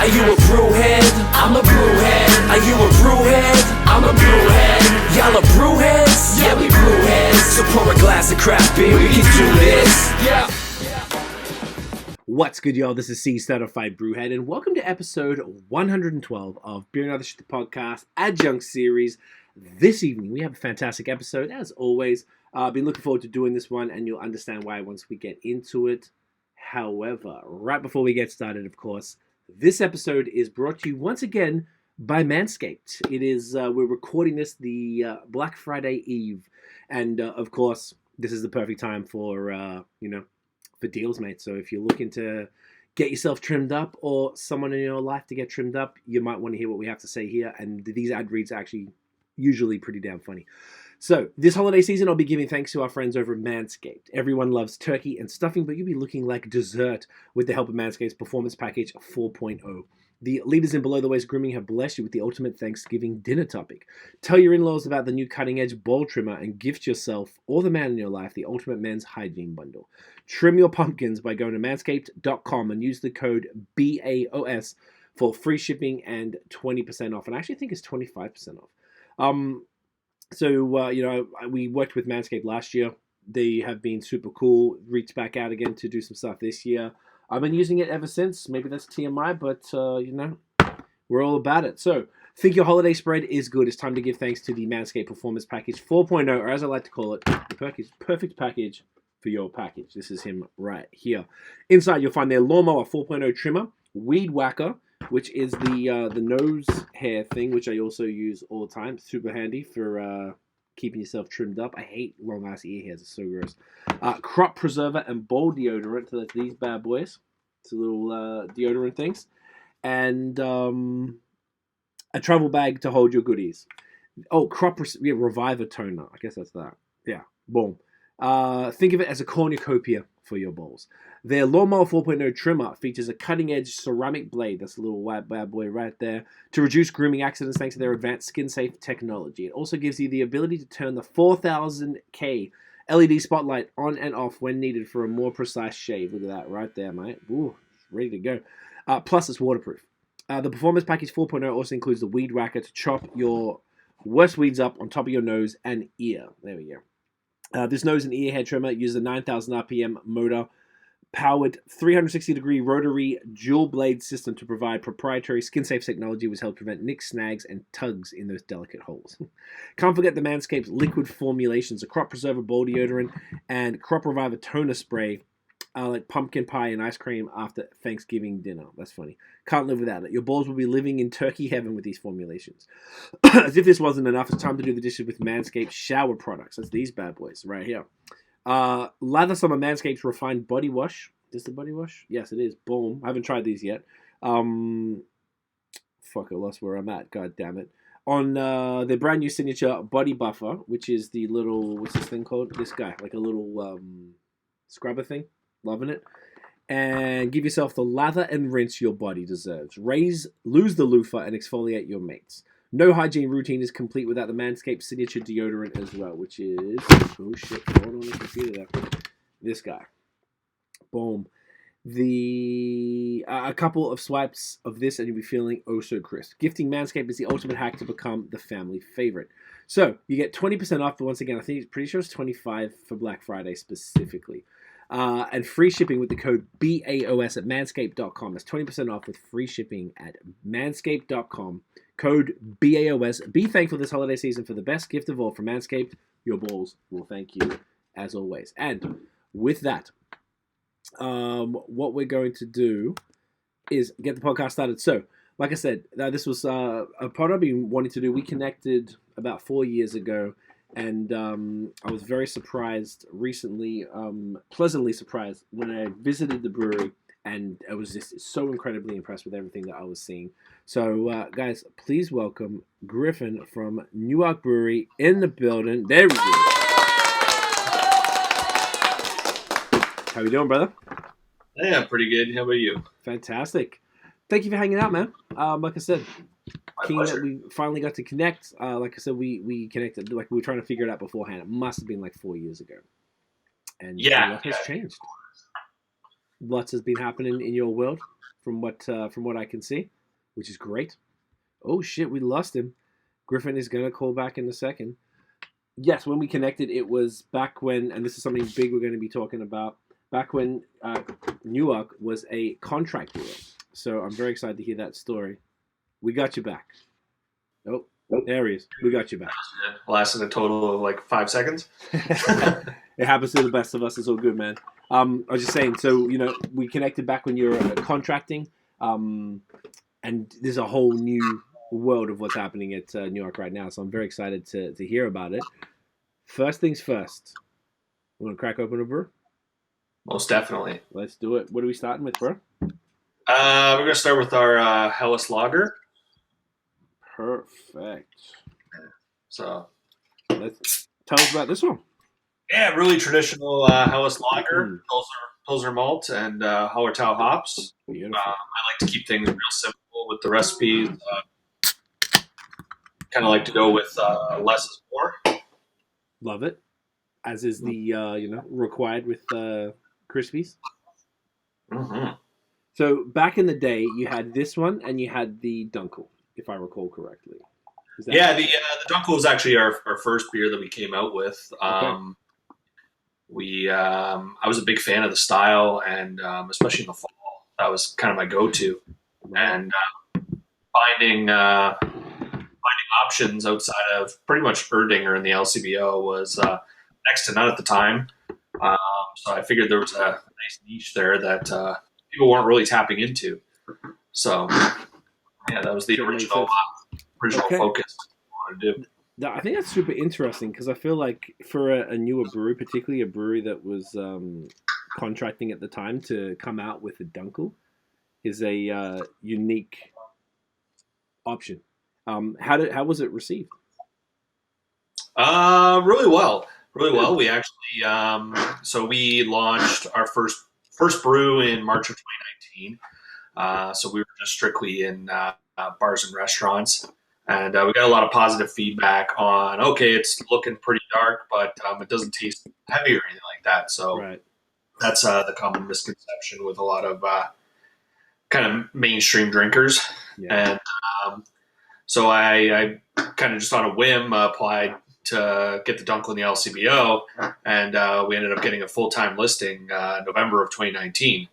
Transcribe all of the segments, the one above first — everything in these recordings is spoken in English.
Are you a brewhead? I'm a brewhead. Are you a brewhead? I'm a brewhead. Y'all are brewheads? Yeah, we brewheads. So pour a glass of craft beer, we can do this. Yeah. What's good, y'all? This is Cee, Certified Brewhead, and welcome to episode 112 of Beer and Other Shit, the podcast Adjunct series. This evening, we have a fantastic episode, as always. I've been looking forward to doing this one, and you'll understand why once we get into it. However, right before we get started, of course, this episode is brought to you once again by Manscaped. It is, we're recording this the Black Friday Eve, and of course, this is the perfect time for, for deals, mate. So if you're looking to get yourself trimmed up or someone in your life to get trimmed up, you might want to hear what we have to say here, and these ad reads are actually usually pretty damn funny. So, this holiday season, I'll be giving thanks to our friends over at Manscaped. Everyone loves turkey and stuffing, but you'll be looking like dessert with the help of Manscaped's Performance Package 4.0. The leaders in below-the-waist grooming have blessed you with the ultimate Thanksgiving dinner topic. Tell your in-laws about the new cutting-edge ball trimmer and gift yourself or the man in your life the ultimate men's hygiene bundle. Trim your pumpkins by going to manscaped.com and use the code BAOS for free shipping and 20% off. And I actually think it's 25% off. We worked with Manscaped last year. They have been super cool. Reached back out again to do some stuff this year. I've been using it ever since. Maybe that's TMI, but, we're all about it. So, think your holiday spread is good. It's time to give thanks to the Manscaped Performance Package 4.0, or as I like to call it, the perfect package for your package. This is him right here. Inside, you'll find their Lawnmower 4.0 trimmer, Weed Whacker, which is the nose hair thing, which I also use all the time. Super handy for keeping yourself trimmed up. I hate long-ass ear hairs. It's so gross. Crop Preserver and Bowl Deodorant. So that's these bad boys. It's a little deodorant things. And a travel bag to hold your goodies. Oh, Reviver Toner. I guess that's that. Yeah, boom. Think of it as a cornucopia for your bowls. Their Lawnmower 4.0 trimmer features a cutting-edge ceramic blade, that's a little white bad boy right there, to reduce grooming accidents thanks to their advanced skin-safe technology. It also gives you the ability to turn the 4000K LED spotlight on and off when needed for a more precise shave. Look at that right there, mate. Ooh, ready to go. Plus, it's waterproof. The Performance Package 4.0 also includes the Weed Whacker to chop your worst weeds up on top of your nose and ear. There we go. This nose and ear hair trimmer uses a 9,000 RPM motor powered 360-degree rotary dual blade system to provide proprietary skin-safe technology which helps prevent nicks, snags, and tugs in those delicate holes. Can't forget the Manscaped liquid formulations, a Crop Preserver ball deodorant and Crop Reviver toner spray, like pumpkin pie and ice cream after Thanksgiving dinner. That's funny. Can't live without it. Your balls will be living in turkey heaven with these formulations. As if this wasn't enough, it's time to do the dishes with Manscaped shower products. That's these bad boys right here. Lather some of Manscaped's refined body wash. Is this the body wash? Yes, it is. Boom. I haven't tried these yet. Fuck, I lost where I'm at. God damn it. On their brand new signature body buffer, which is the little, what's this thing called? This guy, like a little scrubber thing. Loving it. And give yourself the lather and rinse your body deserves. Lose the loofah and exfoliate your mates. No hygiene routine is complete without the Manscaped signature deodorant as well, which is, oh shit, hold on the computer there. This guy. Boom. A couple of swipes of this and you'll be feeling oh so crisp. Gifting Manscaped is the ultimate hack to become the family favorite. So you get 20% off, but once again, I think it's pretty sure it's 25 for Black Friday specifically. And free shipping with the code BAOS at manscaped.com. That's 20% off with free shipping at manscaped.com. Code BAOS. Be thankful this holiday season for the best gift of all from Manscaped. Your balls will thank you as always. And with that, what we're going to do is get the podcast started. So, like I said, this was a part I've been wanting to do. We connected about 4 years ago. And I was very surprised recently, pleasantly surprised, when I visited the brewery, and I was just so incredibly impressed with everything that I was seeing. So, guys, please welcome Griffin from Newark Brewery in the building. There we go. How you doing, brother? Yeah, pretty good. How about you? Fantastic. Thank you for hanging out, man. Like I said, keen that we finally got to connect. Like I said, we connected. Like we were trying to figure it out beforehand. It must have been like 4 years ago. And yeah, what has changed? Lots has been happening in your world from what I can see, which is great. Oh shit, we lost him. Griffin is gonna call back in a second. Yes, when we connected, it was back when, and this is something big we're going to be talking about. Back when Newark was a contract brewer. So I'm very excited to hear that story. We got you back. Oh, there he is. We got you back. Lasted a total of like 5 seconds. It happens to the best of us. It's all good, man. I was just saying, so, we connected back when you were contracting, and there's a whole new world of what's happening at New York right now. So I'm very excited to hear about it. First things first. You want to crack open a brew? Most definitely. Let's do it. What are we starting with, bro? We're going to start with our Helles Lager. Perfect. So, let's tell us about this one. Yeah, really traditional Helles Lager, Pilsner malt, and Hallertau hops. Beautiful. I like to keep things real simple with the recipes. Kind of like to go with less is more. Love it. As is the required with Crispies. Mm-hmm. So back in the day, you had this one and you had the Dunkel, if I recall correctly. Yeah, the Dunkel was actually our first beer that we came out with. Okay. I was a big fan of the style, and especially in the fall, that was kind of my go-to. And finding options outside of pretty much Erdinger in the LCBO was next to none at the time. So I figured there was a nice niche there that people weren't really tapping into. So yeah, that was the original focus I wanted to do. I think that's super interesting because I feel like for a newer brewery, particularly a brewery that was contracting at the time, to come out with a Dunkel is a unique option. How was it received? Really well. We actually so we launched our first brew in March of 2019. So we were just strictly in bars and restaurants, and we got a lot of positive feedback on. Okay, it's looking pretty dark, but it doesn't taste heavy or anything like that. So right. That's the common misconception with a lot of kind of mainstream drinkers. Yeah. And so I kind of just on a whim applied to get the Dunkel in the LCBO, and we ended up getting a full-time listing November of 2019,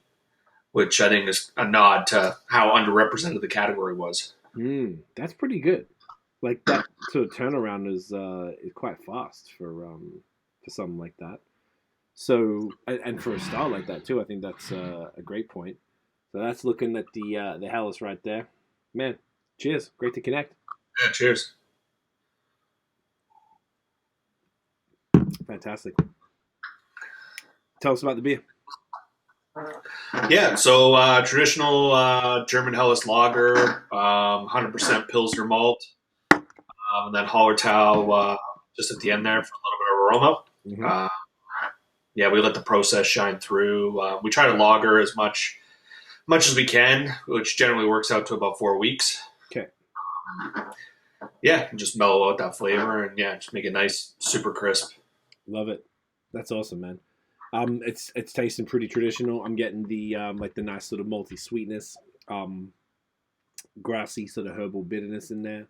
which I think is a nod to how underrepresented the category was. That's pretty good. Like that sort of turnaround is quite fast for something like that. So and for a style like that too, I think that's a great point. So that's looking at the Helles right there, man. Cheers, great to connect. Yeah, cheers. Fantastic. Tell us about the beer. Yeah, so traditional German Helles Lager, 100% Pilsner malt, and then Hallertau just at the end there for a little bit of aroma. Mm-hmm. Yeah, we let the process shine through. We try to lager as much as we can, which generally works out to about 4 weeks. Okay. Yeah, just mellow out that flavor and just make it nice, super crisp. Love it. That's awesome, man. It's tasting pretty traditional. I'm getting the the nice sort of malty sweetness, grassy sort of herbal bitterness in there,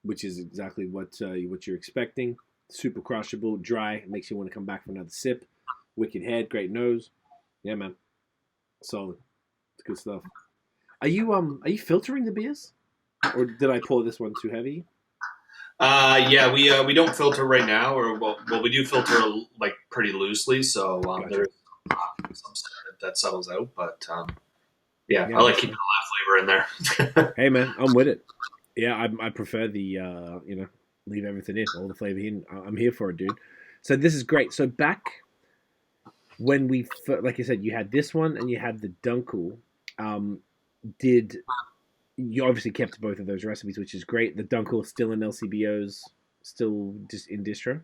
which is exactly what you're expecting. Super crushable, dry. It makes you want to come back for another sip. Wicked head, great nose. Yeah, man. Solid. It's good stuff. Are you filtering the beers, or did I pour this one too heavy? Yeah, we don't filter right now, or well, we do filter like pretty loosely, so Gotcha. There's some stuff that settles out, but yeah, I like keeping all that flavor in there. Hey, man, I'm with it. Yeah, I prefer the leave everything in, all the flavor in. I'm here for it, dude. So this is great. So back when like you said, you had this one and you had the Dunkel. You obviously kept both of those recipes, which is great. The Dunkel still in LCBOs, still just in distro?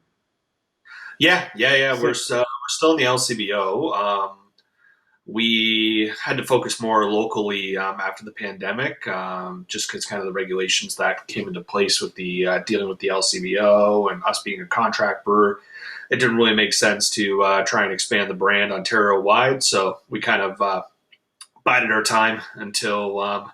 Yeah. We're still in the LCBO. We had to focus more locally after the pandemic, just because kind of the regulations that came into place with the dealing with the LCBO and us being a contract brewer. It didn't really make sense to try and expand the brand Ontario-wide, so we kind of bided our time until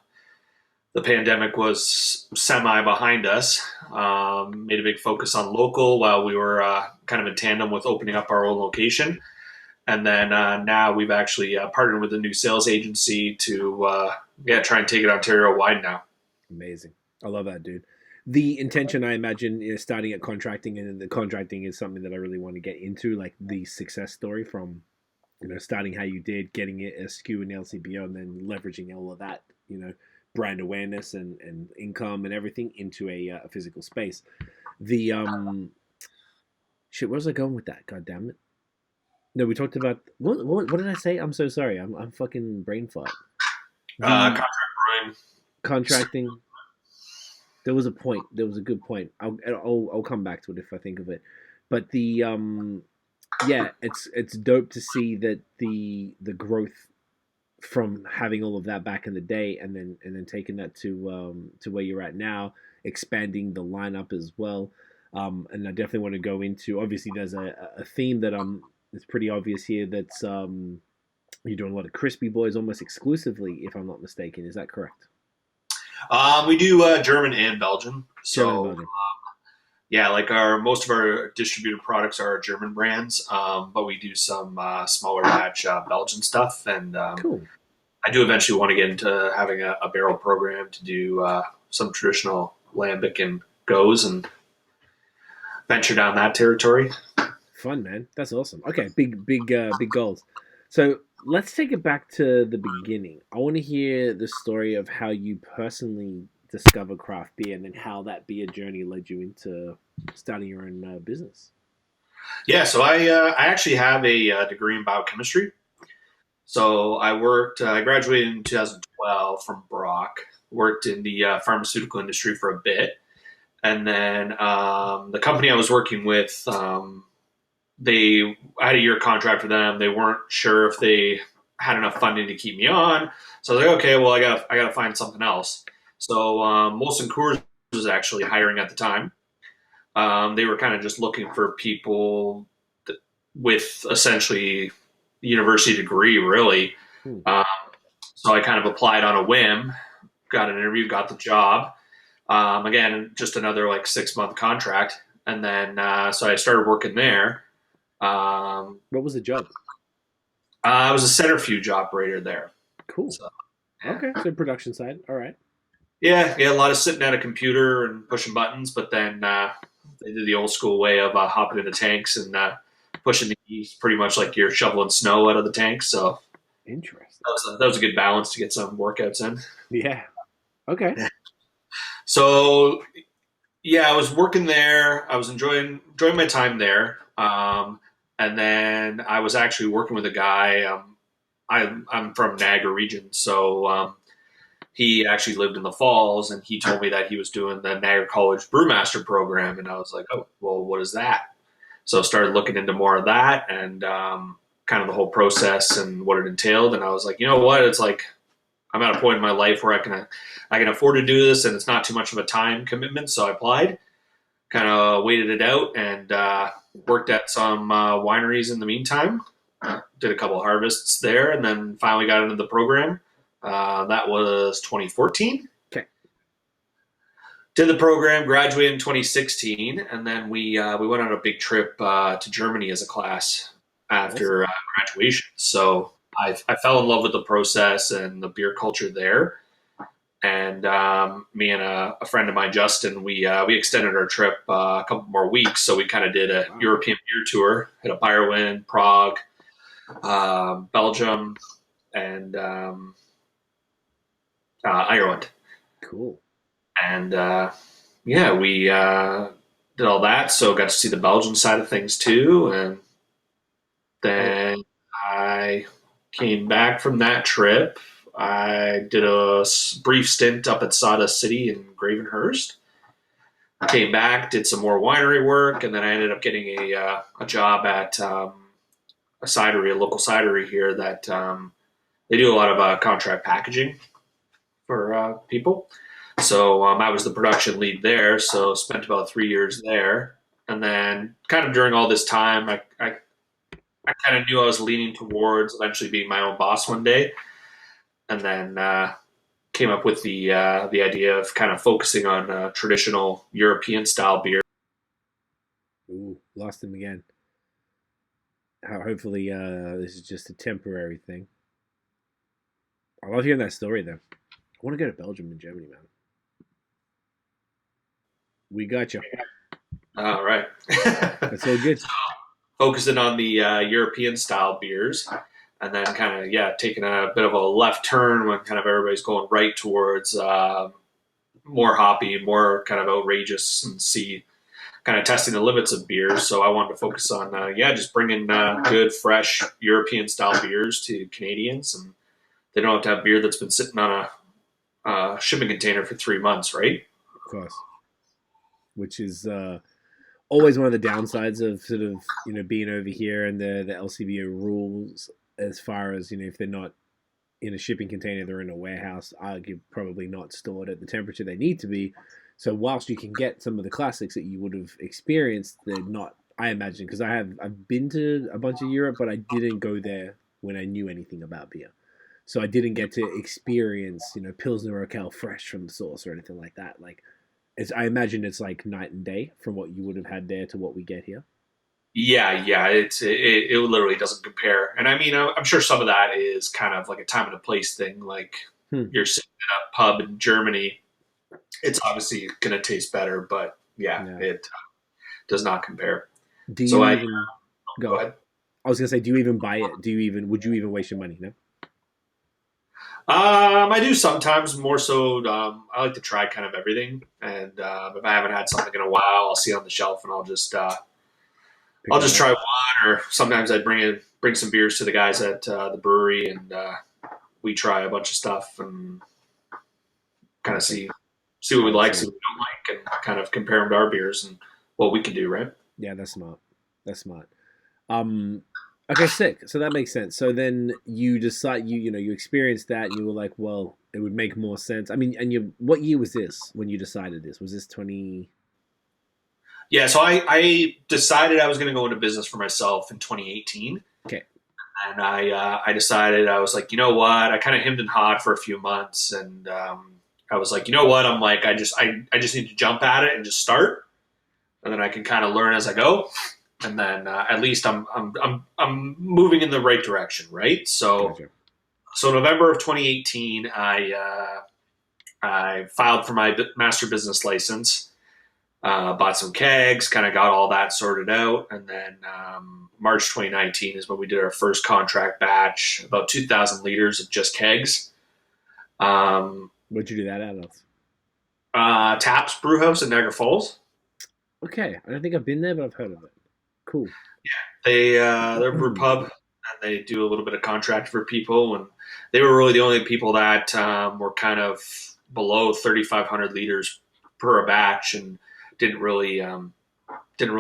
the pandemic was semi behind us. Made a big focus on local while we were kind of in tandem with opening up our own location. And then now we've actually partnered with a new sales agency to try and take it Ontario wide now. Amazing. I love that, dude. The intention, I imagine, is starting at contracting, and the contracting is something that I really want to get into, like the success story from, starting how you did, getting it as SKU and LCBO, and then leveraging all of that, brand awareness and income and everything into a physical space. The shit, where was I going with that? God damn it! No, we talked about what did I say? I'm so sorry. I'm fucking brain fart. Contract brewing. Contracting. There was a point. There was a good point. I'll come back to it if I think of it. But it's dope to see that the growth from having all of that back in the day, and then taking that to where you're at now, expanding the lineup as well. And I definitely want to go into. Obviously, there's a theme that it's pretty obvious here. That's you're doing a lot of Crispy Boys almost exclusively, if I'm not mistaken. Is that correct? We do German and Belgian. So, German and Belgian. like most of our distributed products are German brands, but we do some smaller batch Belgian stuff. And Cool. I do eventually want to get into having a barrel program to do some traditional lambic and goes and venture down that territory. Fun, man. That's awesome. Okay, big goals. So let's take it back to the beginning. I want to hear the story of how you personally discovered craft beer, and then how that beer journey led you into starting your own business. Yeah, so I actually have a degree in biochemistry. So I graduated in 2012 from Brock, worked in the pharmaceutical industry for a bit. And then the company I was working with, I had a year contract for them. They weren't sure if they had enough funding to keep me on. So I was like, okay, well, I gotta find something else. So Molson Coors was actually hiring at the time. They were kind of just looking for people with essentially a university degree, really. So I kind of applied on a whim, got an interview, got the job. Again, just another 6-month contract. And then, so I started working there. What was the job? I was a centrifuge operator there. Cool. So, okay, so production side. All right. Yeah, a lot of sitting at a computer and pushing buttons, but then they did the old school way of hopping into tanks and pushing the keys, pretty much like you're shoveling snow out of the tanks. So interesting. That was a good balance to get some workouts in. Yeah. Okay. So yeah, I was working there. I was enjoying my time there. And then I was actually working with a guy. I'm from Niagara region, so he actually lived in the Falls, and he told me that he was doing the Niagara College Brewmaster program, and I was like, oh, well, what is that? So I started looking into more of that and kind of the whole process and what it entailed, and I was like, you know what? It's like I'm at a point in my life where I can afford to do this, and it's not too much of a time commitment. So I applied, kind of waited it out, and worked at some wineries in the meantime. Did a couple of harvests there, and then finally got into the program. That was 2014. Okay. Did the program, graduated in 2016, and then we went on a big trip to Germany as a class after graduation. So I fell in love with the process and the beer culture there. And me and a friend of mine, Justin, we extended our trip a couple more weeks. So we kind of did a European beer tour, hit a Bayerwin, Prague, Belgium, and Ireland. Cool. And we did all that. So got to see the Belgian side of things too. And then I came back from that trip. I did a brief stint up at Sawdust City in Gravenhurst. Came back, did some more winery work, and then I ended up getting a job at a local cidery here that they do a lot of contract packaging for people. So I was the production lead there, so spent about 3 years there. And then kind of during all this time, I kind of knew I was leaning towards eventually being my own boss one day. and then came up with the idea of kind of focusing on traditional European style beer. Ooh, lost him again. Hopefully, this is just a temporary thing. I love hearing that story, though. I want to go to Belgium and Germany, man. We got you. All right. That's all good. Focusing on the European style beers, and then kind of taking a bit of a left turn when kind of everybody's going right towards more hoppy, more kind of outrageous, and see kind of testing the limits of beers. So I wanted to focus on just bringing good, fresh European style beers to Canadians, and they don't have to have beer that's been sitting on a shipping container for 3 months, right? Of course. Which is always one of the downsides of sort of, being over here and the LCBO rules, as far as, if they're not in a shipping container, they're in a warehouse, arguably probably not stored at the temperature they need to be. So whilst you can get some of the classics that you would have experienced, they're not, I imagine, because I've been to a bunch of Europe, but I didn't go there when I knew anything about beer. So I didn't get to experience, Pilsner Urquell fresh from the source or anything like that. Like, I imagine it's like night and day from what you would have had there to what we get here. Yeah, it literally doesn't compare. And I mean, I'm sure some of that is kind of like a time and a place thing. Like you're sitting in a pub in Germany, it's obviously going to taste better, but it does not compare. Do you so go ahead? I was going to say, do you even buy it? Would you even waste your money? No. I do sometimes, more so. I like to try kind of everything, and if I haven't had something in a while, I'll see it on the shelf, and I'll just try one. Or sometimes I bring some beers to the guys at the brewery, and we try a bunch of stuff and kind of see what we like, see what we don't like, and kind of compare them to our beers and what we can do. Right? Yeah, that's smart. Okay, sick. So that makes sense. So then you decide, you experienced that, and you were like, well, it would make more sense. I mean, and what year was this when you decided this? Was this 20? Yeah, so I decided I was going to go into business for myself in 2018. Okay. And I decided, I was like, you know what? I kind of hemmed and hawed for a few months, and I was like, you know what? I'm like, I just need to jump at it and just start, and then I can kind of learn as I go. And then at least I'm moving in the right direction, right? So, Gotcha. So November of 2018, I filed for my master business license, bought some kegs, kind of got all that sorted out, and then March 2019 is when we did our first contract batch, about 2,000 liters of just kegs. What'd you do that out of? Taps Brewhouse in Niagara Falls. Okay, I don't think I've been there, but I've heard of it. Cool. Yeah, they're a brew pub, and they do a little bit of contract for people, and they were really the only people that were kind of below 3,500 liters per a batch, and didn't really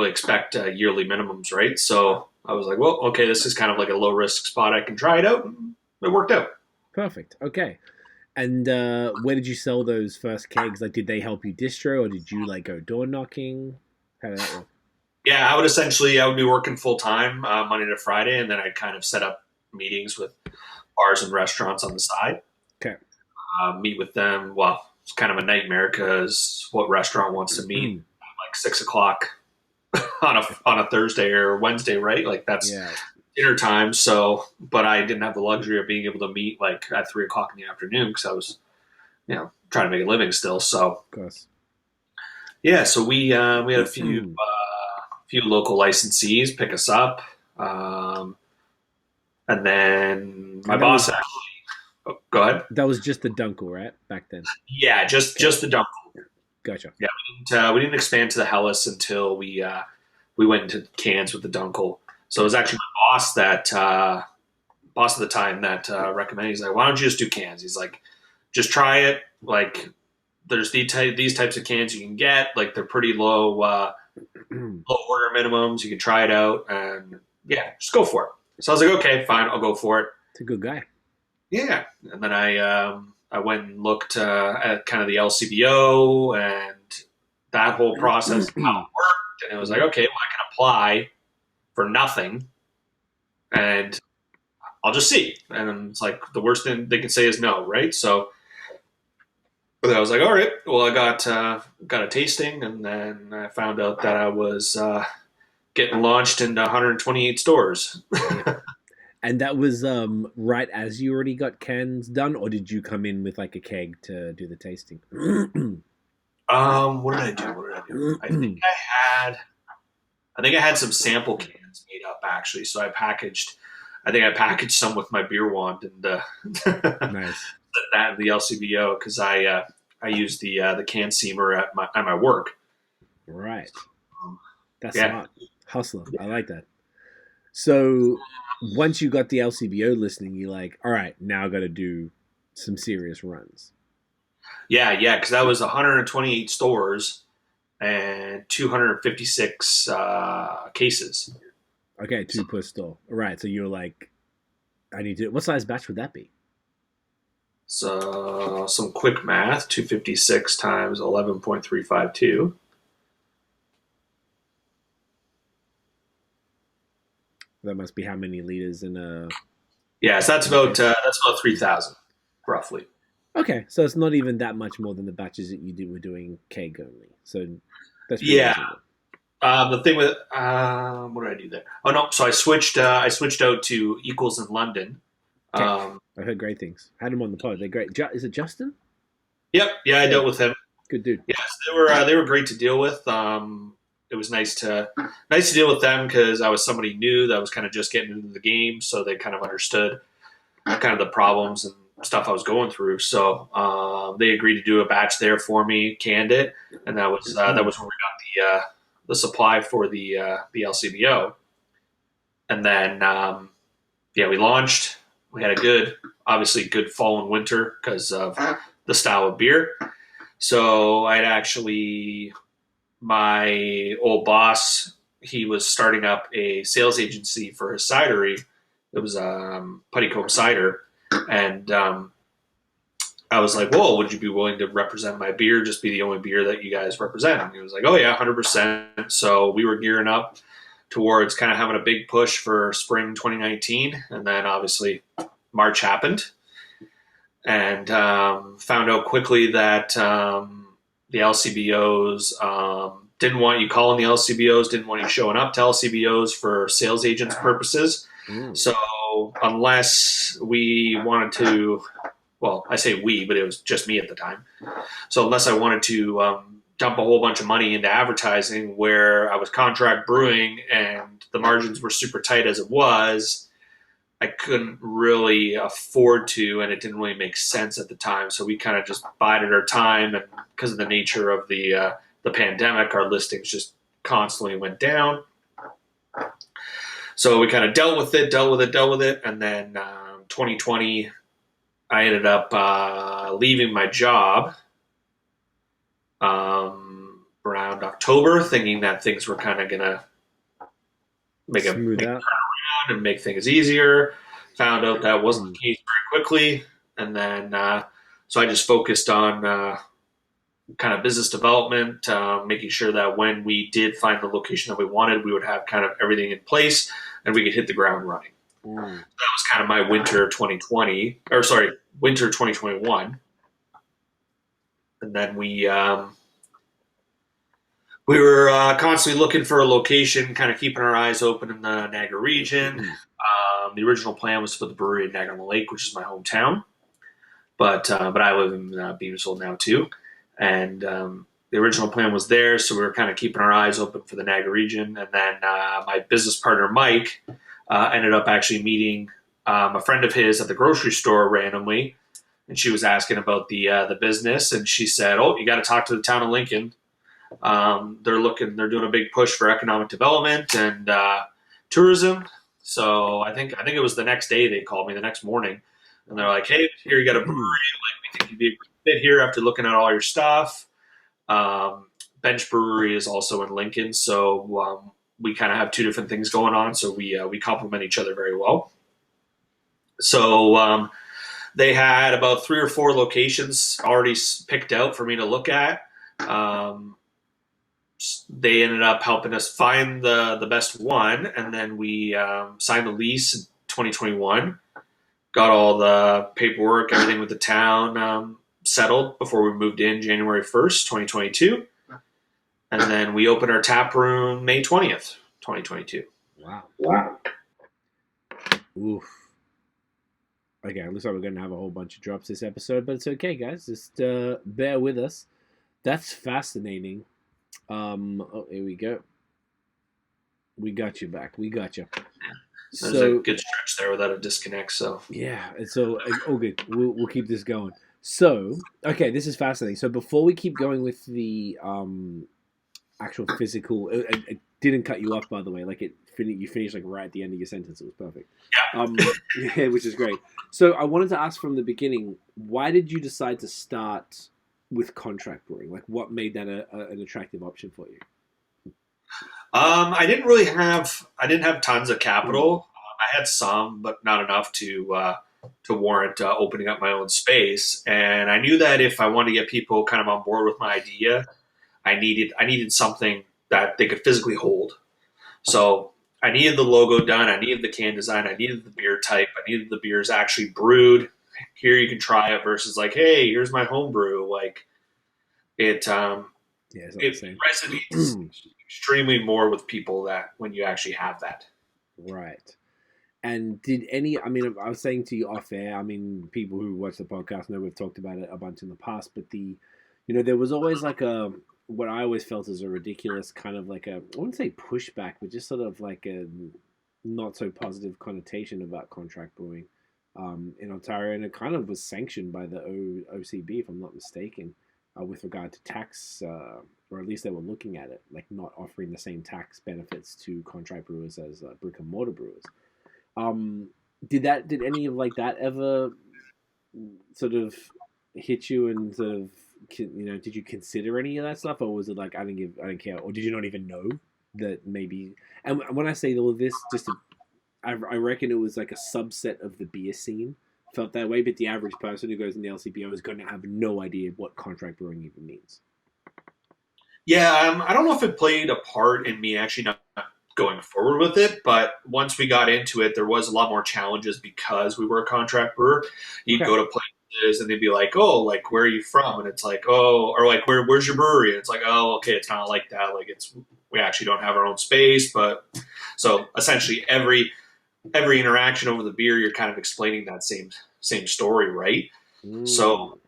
expect yearly minimums, right? So I was like, well, okay, this is kind of like a low risk spot. I can try it out, and it worked out. Perfect. Okay. And where did you sell those first kegs? Like, did they help you distro, or did you like go door knocking? How did that work? Yeah, I would be working full time Monday to Friday, and then I'd kind of set up meetings with bars and restaurants on the side. Okay. Meet with them. Well, it's kind of a nightmare because what restaurant wants to meet at like 6 o'clock on a Thursday or Wednesday, right? Like that's dinner time. So, but I didn't have the luxury of being able to meet like at 3 o'clock in the afternoon because I was, trying to make a living still. So, of course. Yeah, so we had a few local licensees pick us up, and then my boss actually. Oh, go ahead. That was just the Dunkel, right? Back then. Yeah, just the Dunkel. Gotcha. Yeah, we didn't expand to the Hellas until we went into cans with the Dunkel. So it was actually my boss at the time that recommended. He's like, "Why don't you just do cans?" He's like, "Just try it. Like, there's these types of cans you can get. Like, they're pretty low order minimums. You can try it out, and just go for it." So I was like, "Okay, fine, I'll go for it." It's a good guy. Yeah, and then I went and looked at kind of the LCBO and that whole process, how it worked, and it was like, okay, well, I can apply for nothing, and I'll just see. And it's like the worst thing they can say is no, right? So I was like, all right, well, I got a tasting, and then I found out that I was getting launched into 128 stores. And that was right as you already got cans done, or did you come in with like a keg to do the tasting? What did I do? I think I had some sample cans made up actually. So I packaged some with my beer wand and Nice. that and the LCBO because I used the can seamer at my work. Right. That's Yeah. smart. Hustler. I like that. So once you got the LCBO listening, you're like, all right, now I got to do some serious runs. Yeah, because that was 128 stores and 256 cases. Okay, 2 per store. All right, so you're like, I need to. What size batch would that be? So some quick math: 256 times 11.352. That must be how many liters in a. Yeah, so that's about 3,000 roughly. Okay, so it's not even that much more than the batches that you were doing keg only. So that's pretty Yeah. reasonable. The thing with what did I do there? Oh no, so I switched out to Equals in London. Okay. I heard great things. Had him on the pod. They're great. Is it Justin? Yep, yeah, I dealt with him. Good dude. Yes, they were great to deal with. It was nice to deal with them because I was somebody new that was kind of just getting into the game, so they kind of understood kind of the problems and stuff I was going through. So they agreed to do a batch there for me, canned it, and that was where we got the supply for the LCBO. And then we launched. We had a obviously good fall and winter because of the style of beer. So I'd actually, my old boss, he was starting up a sales agency for his cidery. It was Puttycombe Cider. And I was like, well, would you be willing to represent my beer, just be the only beer that you guys represent? And he was like, oh, yeah, 100%. So we were gearing up towards kind of having a big push for spring 2019. And then obviously March happened. And found out quickly that the LCBOs didn't want you calling the LCBOs, didn't want you showing up to LCBOs for sales agents purposes. So unless we wanted to, well, I say we, but it was just me at the time. So unless I wanted to dump a whole bunch of money into advertising where I was contract brewing and the margins were super tight as it was, I couldn't really afford to, and it didn't really make sense at the time. So we kind of just bided our time, and because of the nature of the pandemic, our listings just constantly went down. So we kind of dealt with it, and then 2020, I ended up leaving my job around October, thinking that things were kind of gonna make a and make things easier. Found out that wasn't the case very quickly. And then, so I just focused on kind of business development, making sure that when we did find the location that we wanted, we would have kind of everything in place and we could hit the ground running. So that was kind of my winter 2021. And then we were constantly looking for a location, kind of keeping our eyes open in the Niagara region. The original plan was for the brewery in Niagara-on-the-Lake, which is my hometown, but I live in Beamsville now too. And the original plan was there, so we were kind of keeping our eyes open for the Niagara region. And then my business partner Mike ended up actually meeting a friend of his at the grocery store randomly, and she was asking about the business, and she said, "Oh, you got to talk to the town of Lincoln. They're doing a big push for economic development and tourism." So I think it was the next day they called me, the next morning, and they're like, "Hey, here you got a brewery. Like, we think you'd be a good fit here after looking at all your stuff." Bench Brewery is also in Lincoln, so we kind of have two different things going on. So we complement each other very well. So they had about 3 or 4 locations already picked out for me to look at. They ended up helping us find the best one, and then we signed the lease in 2021. got all the paperwork, everything with the town settled before we moved in January 1st, 2022. And then we opened our tap room May 20th, 2022. Wow. Oof. Okay, looks like we're going to have a whole bunch of drops this episode, but it's okay, guys. Just bear with us. That's fascinating. Here we go. We got you back. We got you. There's a good stretch there without a disconnect. So yeah, so good. We'll keep this going. So okay, this is fascinating. So before we keep going with the actual physical, it didn't cut you off, by the way. Like you finished like right at the end of your sentence. It was perfect. Yeah. Yeah, which is great. So I wanted to ask from the beginning, why did you decide to start with contract brewing? Like, what made that an attractive option for you? I didn't have tons of capital. I had some, but not enough to warrant opening up my own space. And I knew that if I wanted to get people kind of on board with my idea, I needed something that they could physically hold. So I needed the logo done. I needed the can design. I needed the beer type. I needed the beers actually brewed. Here you can try it versus like, hey, here's my home brew. Like it resonates extremely more with people that when you actually have that. Right. And I was saying to you off air, I mean, people who watch the podcast know we've talked about it a bunch in the past, but there was always like what I always felt as a ridiculous kind of like I wouldn't say pushback, but just sort of like a not so positive connotation about contract brewing in Ontario. And it kind of was sanctioned by the OCB, if I'm not mistaken, with regard to tax, or at least they were looking at it, like not offering the same tax benefits to contract brewers as brick and mortar brewers. Did any of like that ever sort of hit you and sort of, did you consider any of that stuff, or was it like I didn't care, or did you not even know that maybe? And when I say all of this, I reckon it was like a subset of the beer scene felt that way, but the average person who goes in the LCBO is going to have no idea what contract brewing even means. Yeah, I don't know if it played a part in me actually not going forward with it, but once we got into it, there was a lot more challenges because we were a contract brewer. You'd go to places and they'd be like, "Oh, like where are you from?" And it's like, "Oh," or like, "Where's your brewery?" And it's like, "Oh, okay, it's not like that. Like we actually don't have our own space." But so essentially, every interaction over the beer, you're kind of explaining that same story, right? So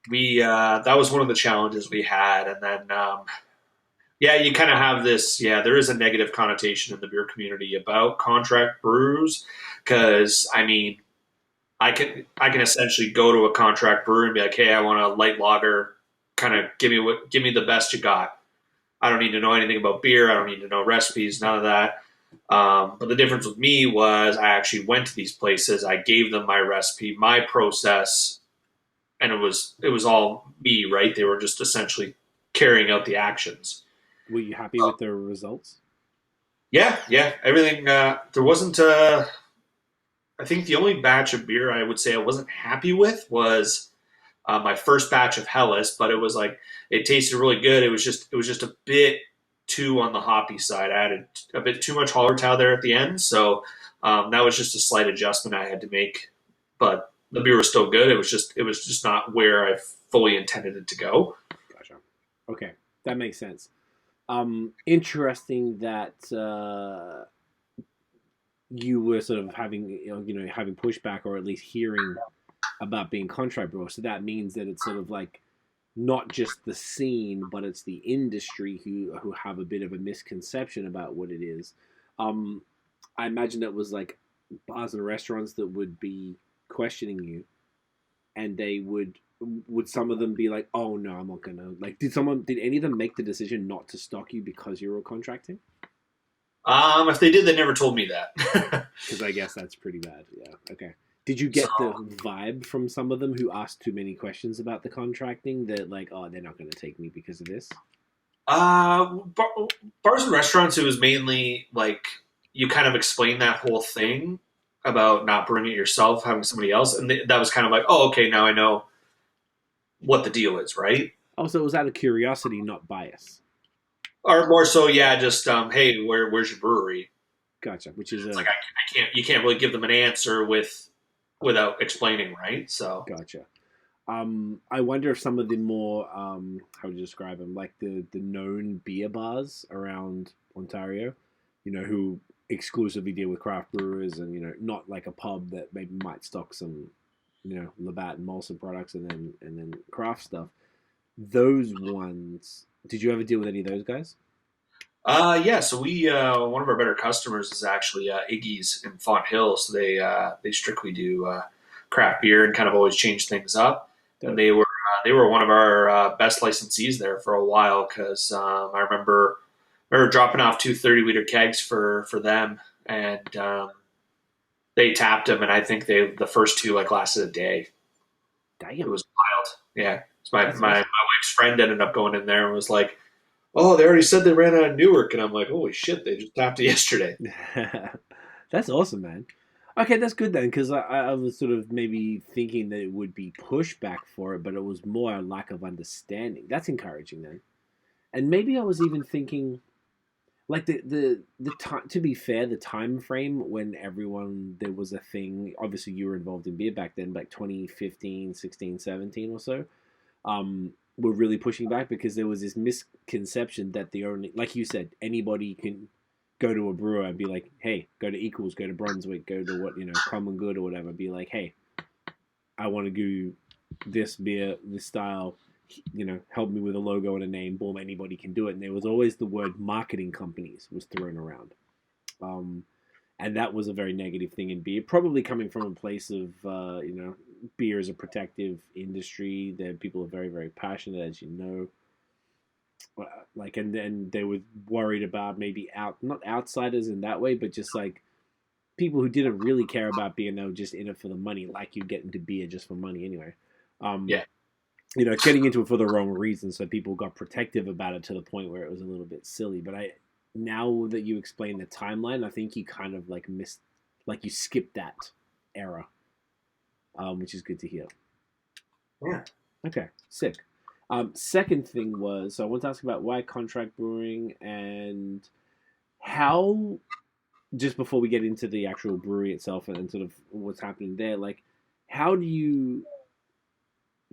we that was one of the challenges we had, and then you kind of have this. Yeah, there is a negative connotation in the beer community about contract brews because I mean, I can essentially go to a contract brewer and be like, hey, I want a light lager. Kind of give me the best you got. I don't need to know anything about beer. I don't need to know recipes. None of that. But the difference with me was I actually went to these places. I gave them my recipe, my process, and it was all me, right? They were just essentially carrying out the actions. Were you happy with the results? Yeah. Everything. There wasn't. I think the only batch of beer I would say I wasn't happy with was my first batch of Hellas, but it was like it tasted really good. It was just a bit too on the hoppy side. I added a bit too much Hallertau there at the end, so that was just a slight adjustment I had to make. But the beer was still good. It was just not where I fully intended it to go. Gotcha. Okay, that makes sense. Interesting that you were sort of having having pushback, or at least hearing about being contract brewer. So that means that it's sort of like not just the scene, but it's the industry who have a bit of a misconception about what it is. I imagine it was like bars and restaurants that would be questioning you, and they would some of them be like, "Oh no, I'm not gonna." Like, did any of them make the decision not to stock you because you were contracting? If they did, they never told me that. Because I guess that's pretty bad. Yeah. Okay. Did you get the vibe from some of them who asked too many questions about the contracting that like, oh, they're not going to take me because of this? Bars and restaurants, it was mainly like you kind of explain that whole thing about not brewing it yourself, having somebody else, and that was kind of like, oh, okay, now I know what the deal is, right? Also, it was out of curiosity, not bias. Or more so, yeah, just hey, where's your brewery? Gotcha. Which is like you can't really give them an answer with without explaining, right? So Gotcha. I wonder if some of the more how would you describe them, like the known beer bars around Ontario, who exclusively deal with craft brewers, and not like a pub that maybe might stock some, Labatt and Molson products, and then craft stuff. Those ones, did you ever deal with any of those guys? yeah, so we one of our better customers is actually Iggy's in Font Hill. So they strictly do craft beer and kind of always change things up. And Dope. they were one of our best licensees there for a while because I remember dropping off 2 30-liter kegs for them, and they tapped them, and I think the first two like lasted a day. It Damn, was wild. Yeah, so my that's my awesome. wife's friend ended up going in there and was like, "Oh, they already said they ran out of Newark," and I'm like, "Holy shit, they just tapped it yesterday." That's awesome, man. Okay, that's good then, because I was sort of maybe thinking that it would be pushback for it, but it was more a lack of understanding. That's encouraging then. And maybe I was even thinking, like the time. To be fair, the time frame when everyone there was a thing. Obviously, you were involved in beer back then, like 2015, 16, 17 or so. Were really pushing back because there was this misconception that the only, like you said, anybody can go to a brewer and be like, hey, go to Equals, go to Brunswick, go to Common Good or whatever. Be like, hey, I want to do this beer, this style. Help me with a logo and a name. Boom, anybody can do it. And there was always the word marketing companies was thrown around. Um, and that was a very negative thing in beer, probably coming from a place of beer is a protective industry that people are very, very passionate, as you know. Like, and then they were worried about maybe not outsiders in that way, but just like people who didn't really care about beer, and they were just in it for the money, like you get into beer just for money anyway. Um, Yeah. Getting into it for the wrong reasons, so people got protective about it to the point where it was a little bit silly. But now that you explain the timeline, I think you kind of like missed, like you skipped that era, which is good to hear. Yeah. Okay, sick. Second thing was, so I want to ask about why contract brewing and how, just before we get into the actual brewery itself and sort of what's happening there, like, how do you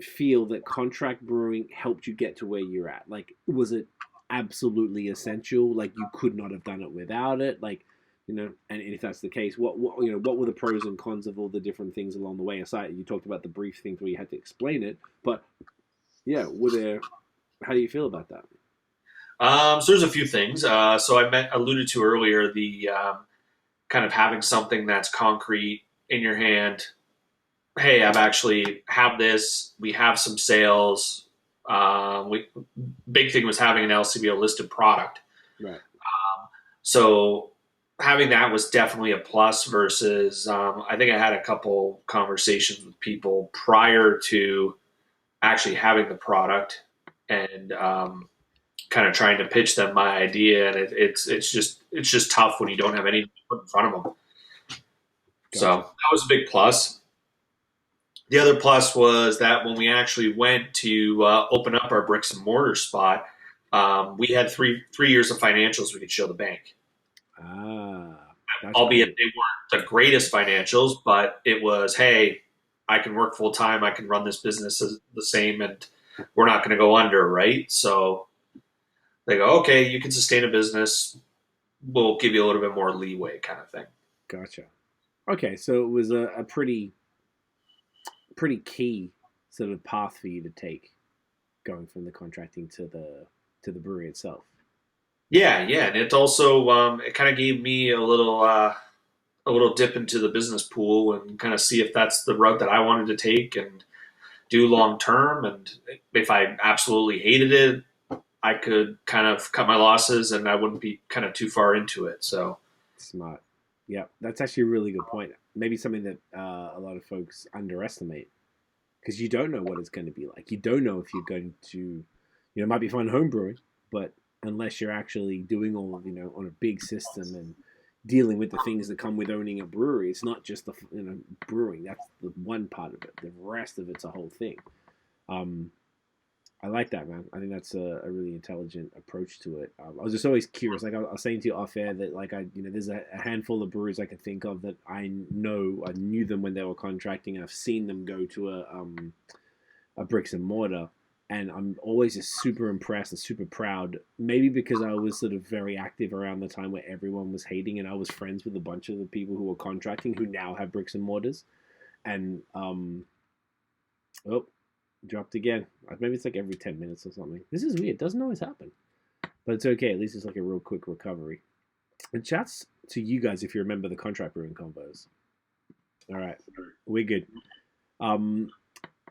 feel that contract brewing helped you get to where you're at? Like, was it absolutely essential? Like, you could not have done it without it? Like, and if that's the case, what were the pros and cons of all the different things along the way? Aside, you talked about the brief things where you had to explain it, but yeah, how do you feel about that? So there's a few things. So alluded to earlier the kind of having something that's concrete in your hand. Hey, I've actually have this. We have some sales. Big thing was having an LCBO listed product. Right. So having that was definitely a plus versus I think I had a couple conversations with people prior to actually having the product and kind of trying to pitch them my idea, and it's just tough when you don't have anything to put in front of them. So Gotcha. that was a big plus. The other plus was that when we actually went to open up our bricks and mortar spot, we had three years of financials we could show the bank. That's Albeit great. they weren't the greatest financials, but it was, hey, I can work full time, I can run this business as the same, and we're not going to go under, right? So they go, okay, you can sustain a business. We'll give you a little bit more leeway, kind of thing. Gotcha. Okay, so it was a pretty key sort of path for you to take, going from the contracting to the brewery itself. Yeah, and it also it kind of gave me a little dip into the business pool and kind of see if that's the route that I wanted to take and do long term. And if I absolutely hated it, I could kind of cut my losses and I wouldn't be kind of too far into it. So Smart. Yeah, that's actually a really good point. Maybe something that a lot of folks underestimate, because you don't know what it's going to be like. You don't know if you're going to, it might be fun home brewing, but unless you're actually doing all of, on a big system and dealing with the things that come with owning a brewery, it's not just the, brewing. That's the one part of it. The rest of it's a whole thing. I like that, man. I think that's a really intelligent approach to it. I was just always curious. Like I was saying to you off air that like there's a handful of breweries I can think of that I knew them when they were contracting, and I've seen them go to a bricks and mortar, and I'm always just super impressed and super proud. Maybe because I was sort of very active around the time where everyone was hating, and I was friends with a bunch of the people who were contracting who now have bricks and mortars, and oh, dropped again. Maybe it's like every 10 minutes or something. This is weird. It doesn't always happen. But it's okay. At least it's like a real quick recovery. And chats to you guys if you remember the contract brewing combos. All right. We're good. So I'm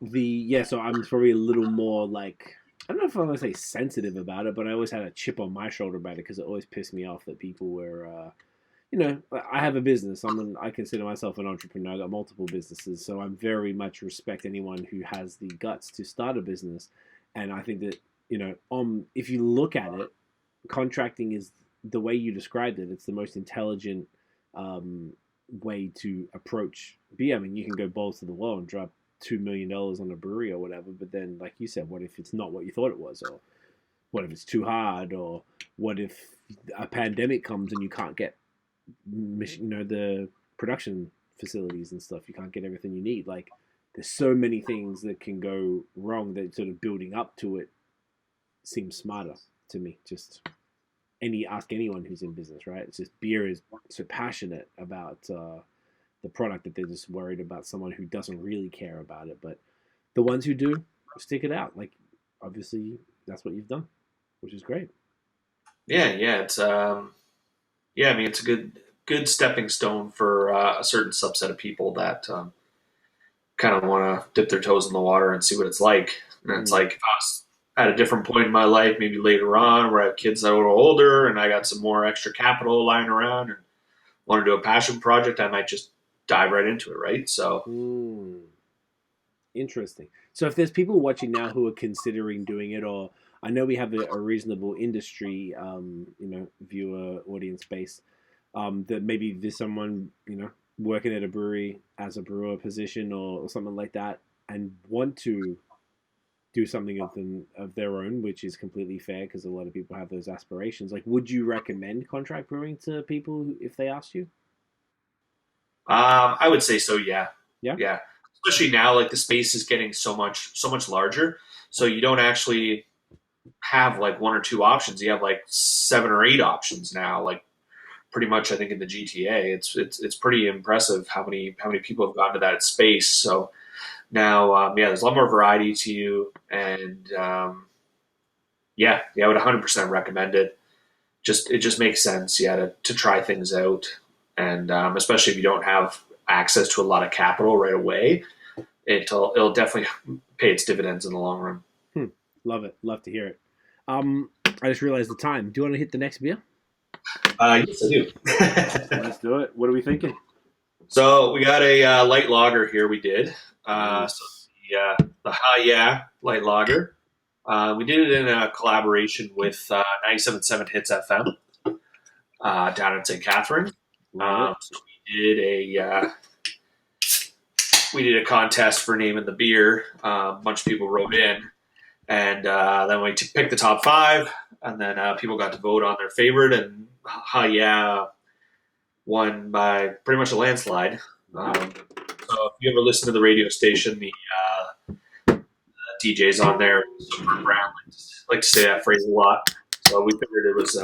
probably a little more like, I don't know if I'm going to say sensitive about it, but I always had a chip on my shoulder about it because it always pissed me off that people were I have a business. I consider myself an entrepreneur. I got multiple businesses, so I very much respect anyone who has the guts to start a business. And I think that if you look at it, contracting is the way you described it. It's the most intelligent way to approach beer. I mean, you can go balls to the wall and drop $2 million on a brewery or whatever, but then, like you said, what if it's not what you thought it was, or what if it's too hard, or what if a pandemic comes and you can't get the production facilities and stuff, you can't get everything you need. Like, there's so many things that can go wrong that sort of building up to it seems smarter to me. Just ask anyone who's in business, right? It's just beer is so passionate about the product that they're just worried about someone who doesn't really care about it. But the ones who do, stick it out. Like, obviously that's what you've done, which is great. Yeah, it's I mean, it's a good stepping stone for a certain subset of people that kind of want to dip their toes in the water and see what it's like. And it's like, if I was at a different point in my life, maybe later on, where I have kids that are a little older and I got some more extra capital lying around and want to do a passion project, I might just dive right into it, right? So, interesting. So if there's people watching now who are considering doing it, or I know we have a reasonable industry, viewer audience base, that maybe there's someone, working at a brewery as a brewer position or something like that, and want to do something of their own, which is completely fair because a lot of people have those aspirations. Like, would you recommend contract brewing to people if they asked you? I would say so. Yeah. Yeah. Especially now, like the space is getting so much larger, so you don't actually have like one or two options. You have like 7 or 8 options now. Like, pretty much, I think in the GTA, it's pretty impressive how many people have gotten to that space. So now, there's a lot more variety to you, and I would 100% recommend it. It just makes sense, to try things out, and especially if you don't have access to a lot of capital right away, it'll definitely pay its dividends in the long run. Love it. Love to hear it. I just realized the time. Do you want to hit the next beer? Yes, I do. Let's do it. What are we thinking? So we got a light lager here. We did. Nice. So the Huhh Yeah Light Lager. We did it in a collaboration with 97.7 Hits FM down in St. Catherine. So we did a contest for naming the beer. A bunch of people wrote in, and then we picked the top 5, and then people got to vote on their favorite, and Huhh Yeah won by pretty much a landslide. So if you ever listen to the radio station, the DJs on there, Super Brown, like to say that phrase a lot. So we figured it was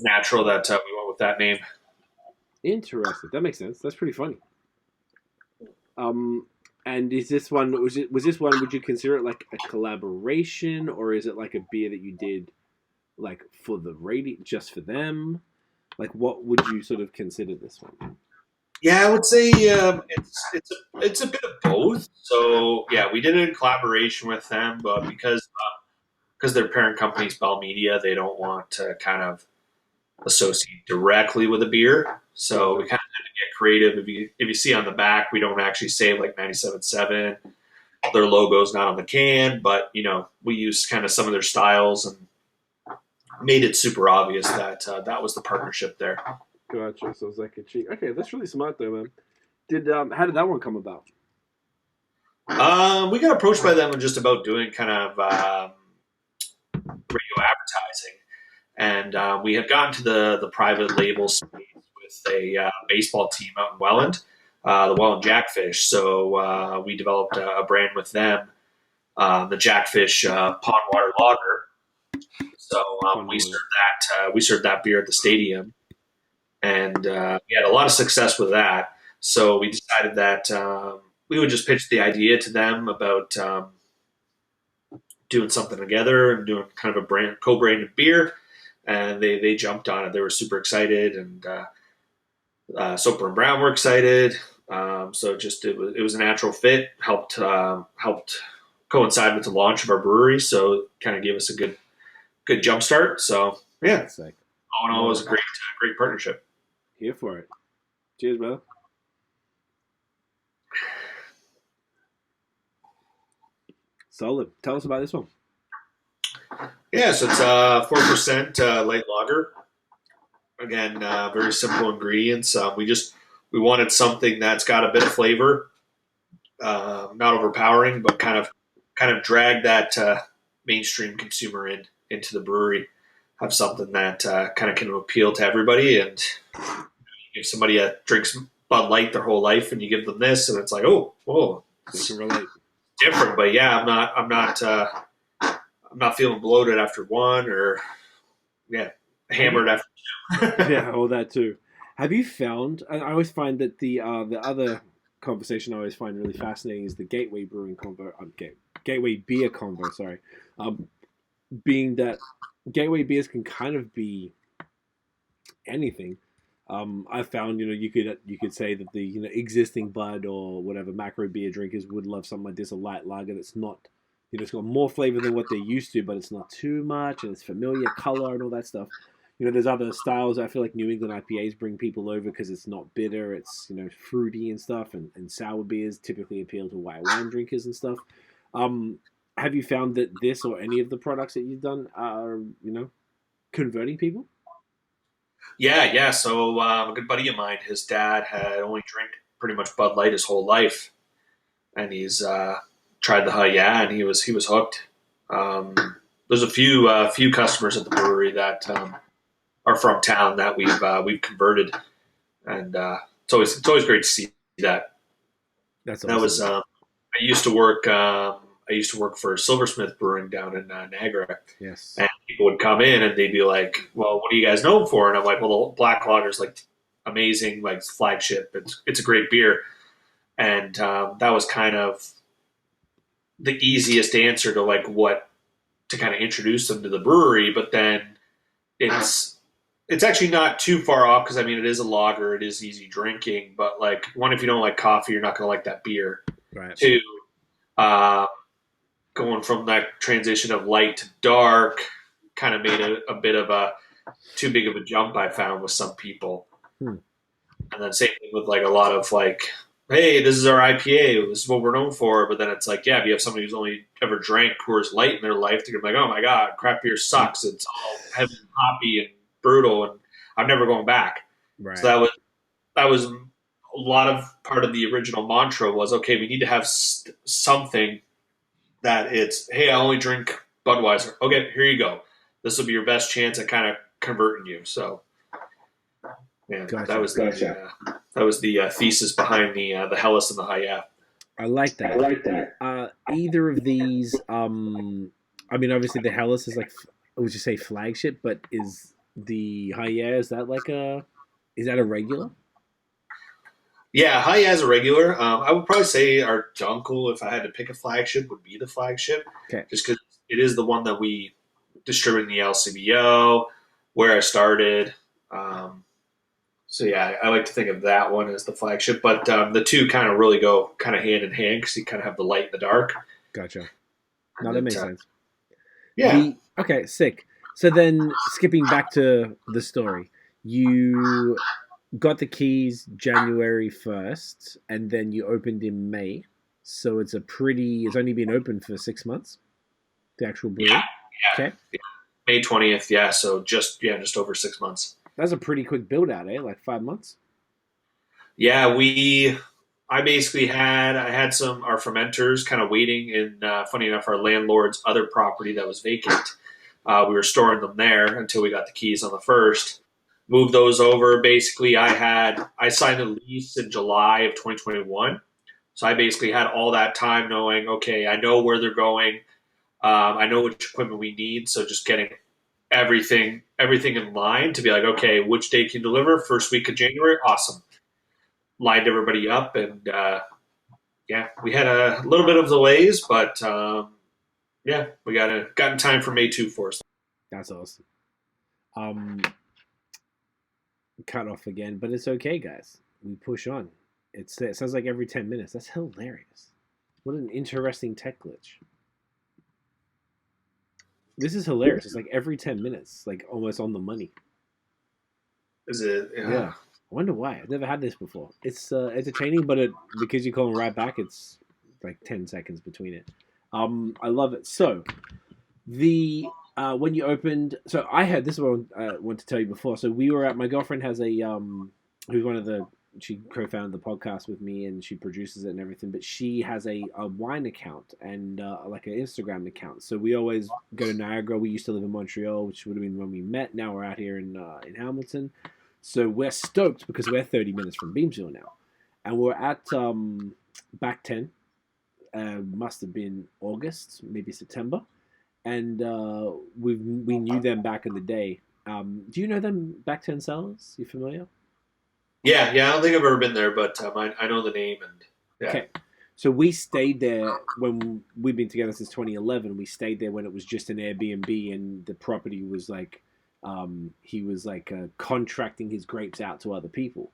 natural that we went with that name. Interesting. That makes sense. That's pretty funny. And is this one was this one? Would you consider it like a collaboration, or is it like a beer that you did like for the radio, just for them? Like, what would you sort of consider this one? Yeah, I would say it's a bit of both. So we did it in collaboration with them, but because their parent company is Bell Media, they don't want to kind of associate directly with a beer. So we kind of had to get creative. If you see on the back, we don't actually say like 97.7. Their logo's not on the can, but we used kind of some of their styles and made it super obvious that that was the partnership there. Gotcha. So it's like a cheat. Okay, that's really smart though, man. How did that one come about? We got approached by them and just about doing kind of radio advertising, and we had gotten to the private label space with a baseball team out in Welland, the Welland Jackfish. So we developed a brand with them, the Jackfish Pond Water Lager. So we served that beer at the stadium, and we had a lot of success with that. So we decided that we would just pitch the idea to them about doing something together and doing kind of a co-branded beer, and they jumped on it. They were super excited, and Soper and Brown were excited. So just it was a natural fit. Helped coincide with the launch of our brewery, so kind of gave us a good jump start. So yeah, all in all, it was a great partnership. Here for it. Cheers, brother. Solid. Tell us about this one. Yeah, so it's 4% light lager. Again, very simple ingredients. We wanted something that's got a bit of flavor, not overpowering, but kind of drag that mainstream consumer into the brewery. Have something that kind of can appeal to everybody. And if somebody drinks Bud Light their whole life, and you give them this, and it's like, oh, whoa, They can relate. different. But yeah, I'm not feeling bloated after one, or hammered after two. Yeah, all that too. Have you found? I always find that the other conversation I always find really fascinating is the gateway brewing convo. Gateway beer convo. Sorry, being that gateway beers can kind of be anything. I found you could say that the existing Bud or whatever macro beer drinkers would love something like this, a light lager that's not it's got more flavor than what they're used to, but it's not too much, and it's familiar color and all that stuff. There's other styles. I feel like New England IPAs bring people over because it's not bitter. It's fruity and stuff, and sour beers typically appeal to white wine drinkers and stuff. Have you found that this or any of the products that you've done are converting people? Yeah. So a good buddy of mine, his dad had only drank pretty much Bud Light his whole life, and he's tried the Huhh Yeah, and he was hooked. There's a few customers at the brewery that are from town that we've converted, and it's always great to see that. That's awesome. That was I used to work for Silversmith Brewing down in Niagara. Yes. And people would come in and they'd be like, "Well, what are you guys known for?" And I'm like, "Well, the black lager's like amazing, like flagship. It's a great beer." And that was kind of the easiest answer to to kind of introduce them to the brewery. But then it's actually not too far off, because I mean, it is a lager, it is easy drinking. But one, if you don't like coffee, you're not going to like that beer. Right. Two, going from that transition of light to dark kind of made a bit of a too big of a jump, I found, with some people. And then same thing with a lot of hey, this is our IPA, this is what we're known for. But then it's if you have somebody who's only ever drank Coors Light in their life, they're going to be like, "Oh my God, craft beer sucks. It's all heavy and hoppy and brutal, and I'm never going back." Right. So that was a lot of part of the original mantra was, okay, we need to have something that it's, hey, I only drink Budweiser. Okay, here you go. This will be your best chance at kind of converting you. So, yeah, Gotcha. That was the thesis behind the Helles and the Huhh Yeah. I like that. Either of these, I mean, obviously the Helles is would you say flagship, but is the Huhh Yeah, is that a regular? Yeah, Huhh Yeah is a regular. I would probably say our Dunkel, if I had to pick a flagship, would be the flagship. Okay. Just because it is the one that we distribute in the LCBO, where I started. So yeah, I like to think of that one as the flagship. But the two kind of really go kind of hand in hand, because you kind of have the light and the dark. Gotcha. No, that makes sense. Yeah. Okay, sick. So then, skipping back to the story, you got the keys January 1st, and then you opened in May. So it's only been open for 6 months, the actual brewery. Yeah. Okay. May 20th, yeah. So just over 6 months. That's a pretty quick build out, eh? 5 months? Yeah, I basically had our fermenters kind of waiting in, funny enough, our landlord's other property that was vacant. We were storing them there until we got the keys on the first. Moved those over. Basically, I signed a lease in July of 2021. So I basically had all that time knowing, okay, I know where they're going. I know which equipment we need. So just getting everything in line to be like, okay, which day can you deliver? First week of January, awesome. Lined everybody up, and yeah, we had a little bit of delays, but yeah, we got in time for May 2 for us. That's awesome. Cut off again, but it's okay, guys. We push on. It sounds like every 10 minutes. That's hilarious. What an interesting tech glitch. This is hilarious. It's like every 10 minutes, like almost on the money. Is it? Yeah. I wonder why. I've never had this before. It's entertaining, but because you call them right back, it's like 10 seconds between it. I love it. So, when you opened, so I had this one I wanted to tell you before. So we were at, my girlfriend has a who's she co-founded the podcast with me and she produces it and everything, but she has a wine account and like an Instagram account. So we always go to Niagara. We used to live in Montreal, which would have been when we met. Now we're out here in Hamilton. So we're stoked because we're 30 minutes from Beamsville now. And we're at Back 10. Must have been August, maybe September. And we knew them back in the day. Do you know them, Back 10 Sellers? You familiar? Yeah. I don't think I've ever been there, but I know the name. And yeah. Okay. So we stayed there when we've been together since 2011. We stayed there when it was just an Airbnb and the property was like, he was like contracting his grapes out to other people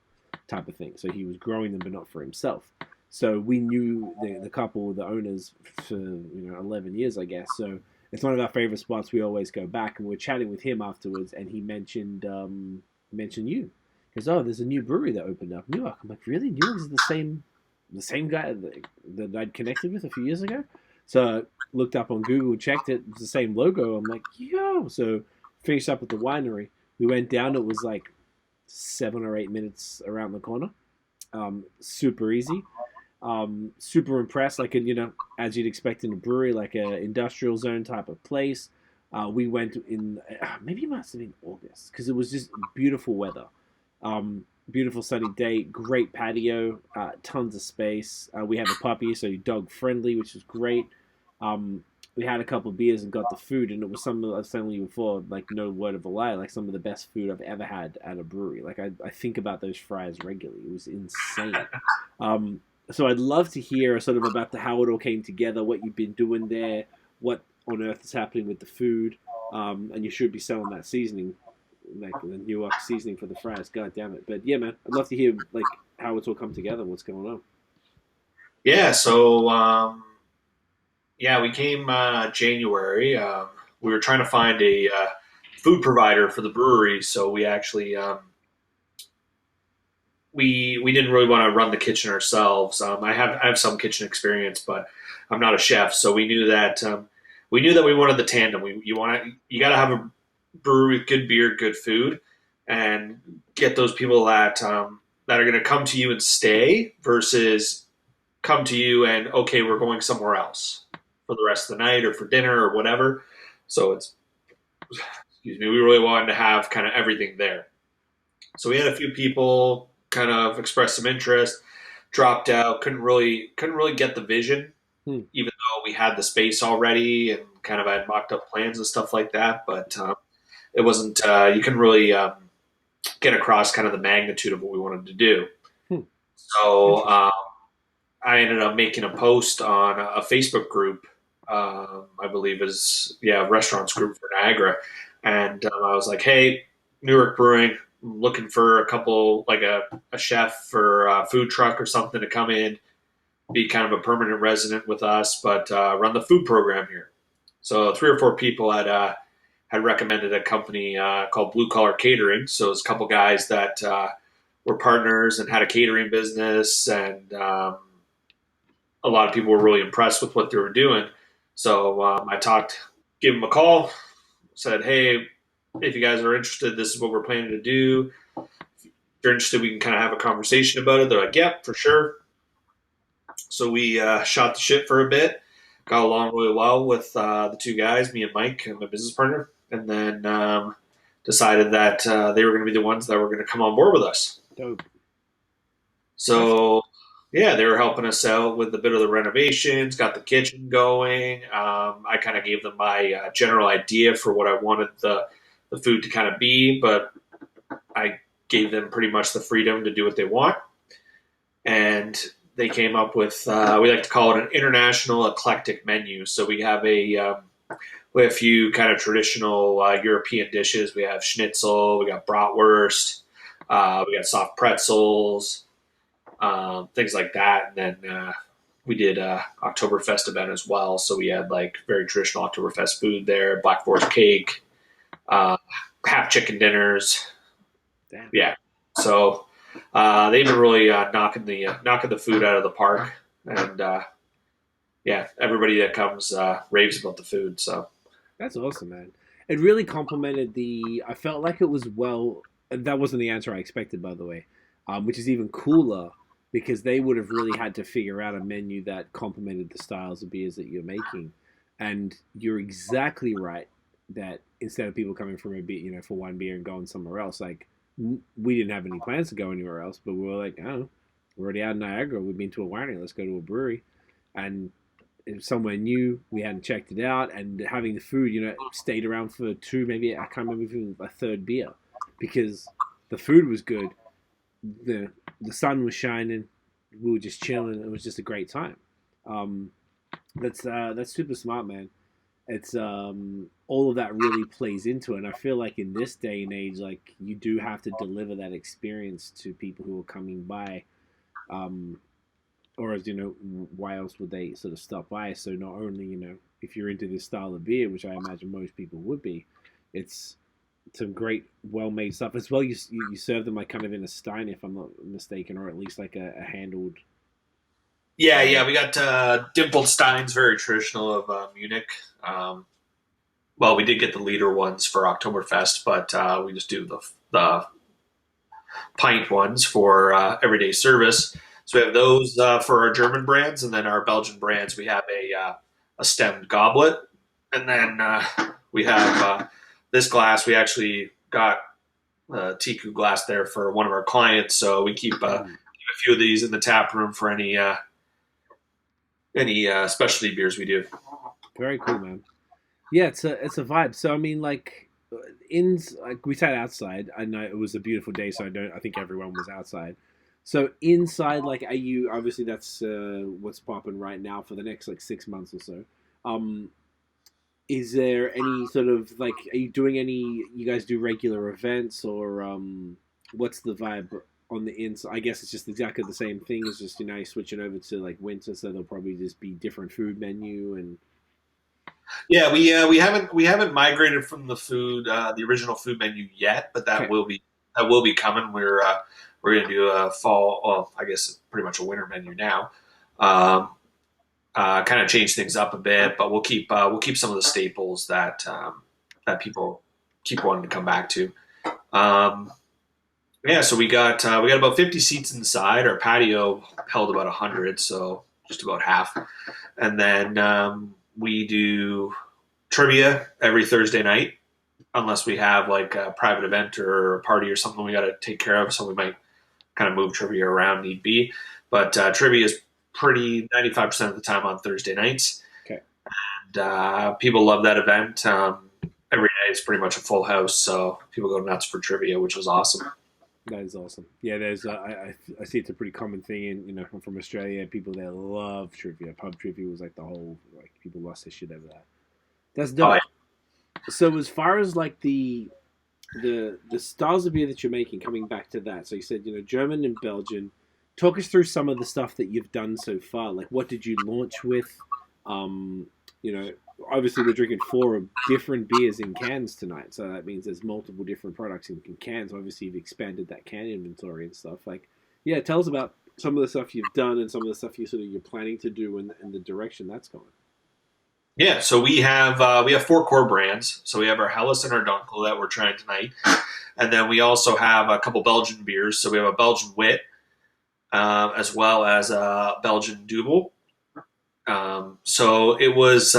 type of thing. So he was growing them, but not for himself. So we knew the couple, the owners for 11 years, I guess. So it's one of our favorite spots. We always go back, and we're chatting with him afterwards, and he mentioned you. He goes, "Oh, there's a new brewery that opened up, Newark." I'm like, "Really? Newark is the same guy that I'd connected with a few years ago?" So I looked up on Google, checked it. It's the same logo. I'm like, "Yo!" So finished up at the winery. We went down. It was like 7 or 8 minutes around the corner. Super easy. Super impressed, like as you'd expect in a brewery, like a industrial zone type of place. We went in maybe it must have been August because it was just beautiful weather. Beautiful sunny day, great patio, tons of space. We have a puppy, so dog friendly, which is great. We had a couple of beers and got the food, and it was some of, I was telling you before, like no word of a lie, like some of the best food I've ever had at a brewery. Like I think about those fries regularly. It was insane. So I'd love to hear sort of about how it all came together, what you've been doing there, what on earth is happening with the food, and you should be selling that seasoning, like the Newark seasoning for the fries. God damn it! But yeah, man, I'd love to hear like how it's all come together, what's going on. Yeah. So we came January. We were trying to find a food provider for the brewery, so we actually. We didn't really want to run the kitchen ourselves. I have some kitchen experience, but I'm not a chef. So we knew that we wanted the tandem. You got to have a brewery with good beer, good food, and get those people that are going to come to you and stay versus come to you and okay, we're going somewhere else for the rest of the night or for dinner or whatever. So we really wanted to have kind of everything there. So we had a few people kind of expressed some interest, dropped out, couldn't really get the vision, even though we had the space already and kind of had mocked up plans and stuff like that. But it wasn't, you couldn't really get across kind of the magnitude of what we wanted to do. So I ended up making a post on a Facebook group, I believe is, restaurants group for Niagara. And I was like, hey, Newark Brewing, looking for a couple, like a chef or a food truck or something to come in, be kind of a permanent resident with us, but run the food program here. So 3 or 4 people had recommended a company called Blue Collar Catering. So it was a couple guys that were partners and had a catering business, and a lot of people were really impressed with what they were doing. So I gave them a call, said, hey, if you guys are interested, this is what we're planning to do. If you're interested, we can kind of have a conversation about it. They're like, yep, for sure. So we shot the shit for a bit, got along really well with the 2 guys, me and Mike, and my business partner. and then decided that they were going to be the ones that were going to come on board with us. Dope. So, yeah, they were helping us out with a bit of the renovations, got the kitchen going. I kind of gave them my general idea for what I wanted the food to kind of be, but I gave them pretty much the freedom to do what they want. And they came up with, we like to call it an international eclectic menu. So we have a few kind of traditional European dishes. We have schnitzel, we got bratwurst, we got soft pretzels, things like that. And then we did a Oktoberfest event as well. So we had like very traditional Oktoberfest food there, Black Forest cake, half chicken dinners. Damn. Yeah. So they've been really knocking the food out of the park. And yeah, everybody that comes raves about the food. So That's awesome, man. It really complemented I felt like it was well. That wasn't the answer I expected, by the way, which is even cooler because they would have really had to figure out a menu that complemented the styles of beers that you're making. And you're exactly right that instead of people coming from a beer, for one beer and going somewhere else, like we didn't have any plans to go anywhere else, but we were like, oh, we're already out in Niagara. We've been to a winery. Let's go to a brewery, and it was somewhere new. We hadn't checked it out, and having the food, stayed around for two, maybe I can't remember if it was a third beer, because the food was good. The sun was shining. We were just chilling. It was just a great time. That's super smart, man. It's all of that really plays into it. And I feel like in this day and age, like you do have to deliver that experience to people who are coming by. Or as why else would they sort of stop by? So not only if you're into this style of beer, which I imagine most people would be, it's some great, well-made stuff as well. You serve them like kind of in a stein, if I'm not mistaken, or at least like a handled. Yeah, we got dimpled steins, very traditional of Munich. Well, we did get the liter ones for Oktoberfest, but we just do the pint ones for everyday service. So we have those for our German brands, and then our Belgian brands, we have a stemmed goblet, and then we have this glass. We actually got a Tiku glass there for one of our clients, so we keep a few of these in the tap room for any specialty beers we do. Very cool, man. Yeah, it's a vibe. So I mean, like we sat outside. I know it was a beautiful day, so I think everyone was outside. So inside, like, are you obviously that's what's popping right now for the next like 6 months or so. Is there any sort of like, are you doing any? You guys do regular events or what's the vibe on the inside? I guess it's just exactly the same thing. It's just you're switching over to like winter, so there'll probably just be different food menu and. Yeah, we haven't migrated from the original food menu yet, but that will be coming. We're going to do a fall, well, I guess pretty much a winter menu now. Kind of change things up a bit, but we'll keep some of the staples that people keep wanting to come back to. Yeah, so we got about 50 seats inside. Our patio held about 100, so just about half. And then we do trivia every Thursday night, unless we have like a private event or a party or something we got to take care of. So we might kind of move trivia around need be. But trivia is pretty 95% of the time on Thursday nights. Okay. And people love that event. Every night it's pretty much a full house, so people go nuts for trivia, which is awesome. That is awesome. Yeah, there's I see it's a pretty common thing in I'm from Australia. People that love trivia. Pub trivia was like the whole like people lost their shit over that. That's dope. Oh, yeah. So as far as like the styles of beer that you're making, coming back to that. So you said German and Belgian. Talk us through some of the stuff that you've done so far. Like what did you launch with? Obviously we're drinking 4 different beers in cans tonight, so that means there's multiple different products in cans. Obviously you've expanded that can inventory and stuff. Like, yeah, tell us about some of the stuff you've done and some of the stuff you're planning to do and the direction that's going. Yeah, so we have 4 core brands. So we have our Helles and our Dunkel that we're trying tonight, and then we also have a couple Belgian beers. So we have a Belgian Wit, as well as a Belgian Double. So it was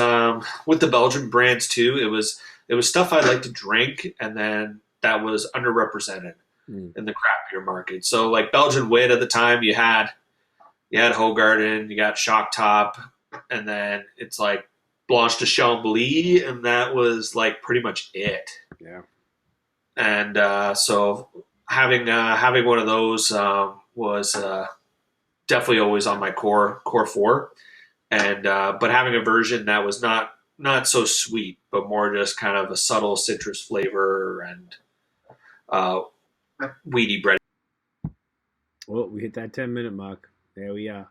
with the Belgian brands too. It was it was stuff I like to drink, and then that was underrepresented in the craft beer market. So like Belgian wit at the time, you had Hoegaarden, you got Shock Top, and then it's like Blanche de Chambly, and that was like pretty much it. Yeah. And so having one of those was definitely always on my core four, and but having a version that was not so sweet, but more just kind of a subtle citrus flavor and weedy bread. Well, we hit that 10-minute mark. There we are.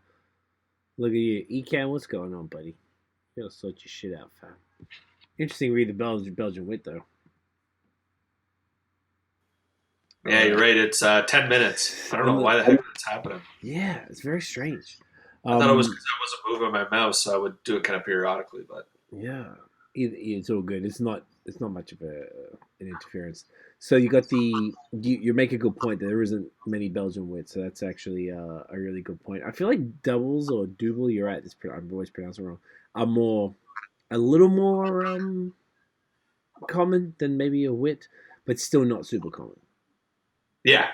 Look at you. Ecan, what's going on, buddy? You gotta sort your shit out, fam. Interesting to read the Belgian wit, though. Yeah, you're right. It's 10 minutes. I don't know why the heck that's happening. Yeah, it's very strange. I thought it was because I wasn't moving my mouse, so I would do it kind of periodically. But yeah, it's all good. It's not much of an interference. So you got you make a good point that there isn't many Belgian wits, so that's actually a really good point. I feel like doubles or double, you're right. I'm always pronouncing it wrong. Are a little more common than maybe a wit, but still not super common. Yeah,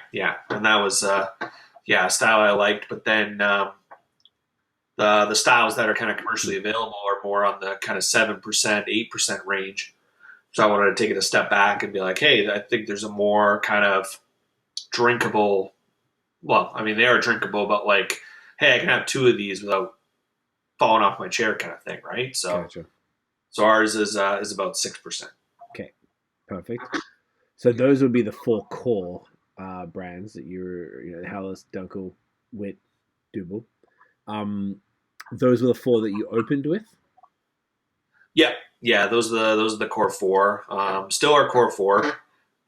and that was a style I liked. But then the styles that are kind of commercially available are more on the kind of 7%, 8% range. So I wanted to take it a step back and be like, hey, I think there's a more kind of drinkable. Well, I mean, they are drinkable, but like, hey, I can have two of these without falling off my chair, kind of thing, right? So, Gotcha. So ours is about 6%. Okay, perfect. So those would be the four core brands that Helles, Dunkel, Wit, Double. Those were the four that you opened with. Yeah, those are the core four. Still our core four,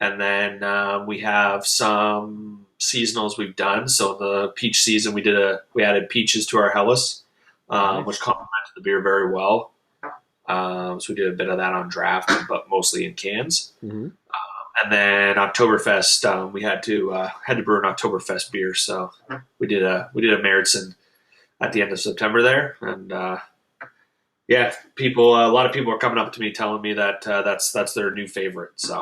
and then we have some seasonals we've done. So the peach season, we added peaches to our Helles, Nice. which complemented the beer very well. So we did a bit of that on draft, but mostly in cans. Mm-hmm. And then Oktoberfest, we had to brew an Oktoberfest beer, so we did a Märzen at the end of September there, and a lot of people are coming up to me telling me that that's their new favorite. So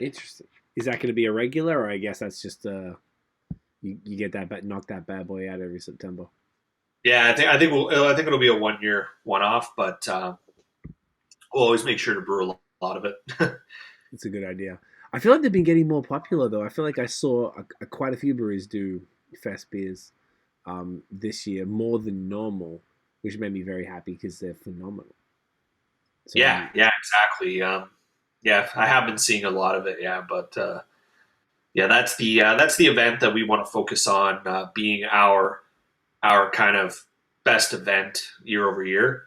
interesting. Is that going to be a regular, or I guess that's just you get knock that bad boy out every September? Yeah, I think it'll be a 1 year one-off, but we'll always make sure to brew a lot of it. It's a good idea. I feel like they've been getting more popular, though. I feel like I saw quite a few breweries do fest beers this year, more than normal, which made me very happy because they're phenomenal. So, yeah, exactly. I have been seeing a lot of it. Yeah, but that's the event that we want to focus on being our kind of best event year over year.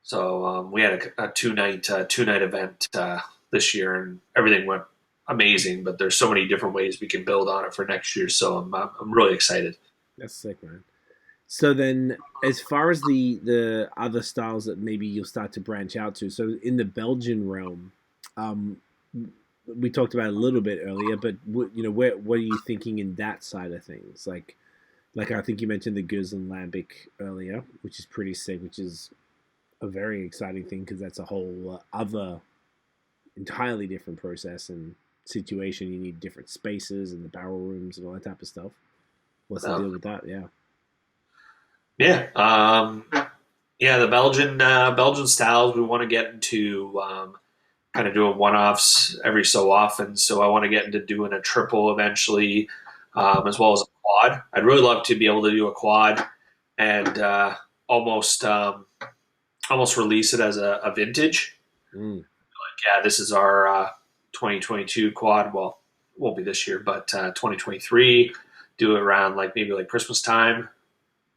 So we had a two night event this year, and everything went amazing. But there's so many different ways we can build on it for next year. So I'm really excited. That's sick, man. So then, as far as the other styles that maybe you'll start to branch out to, so in the Belgian realm, we talked about it a little bit earlier, but what are you thinking in that side of things? Like I think you mentioned the Goose and Lambic earlier, which is pretty sick, which is a very exciting thing because that's a whole other entirely different process and situation. You need different spaces and the barrel rooms and all that type of stuff. What's the deal with that? Yeah. The Belgian styles we want to get into kind of doing one-offs every so often. So I want to get into doing a triple eventually, as well as a quad. I'd really love to be able to do a quad and almost release it as a vintage. This is our 2022 quad. Well, it won't be this year, but 2023. Do it around maybe Christmas time,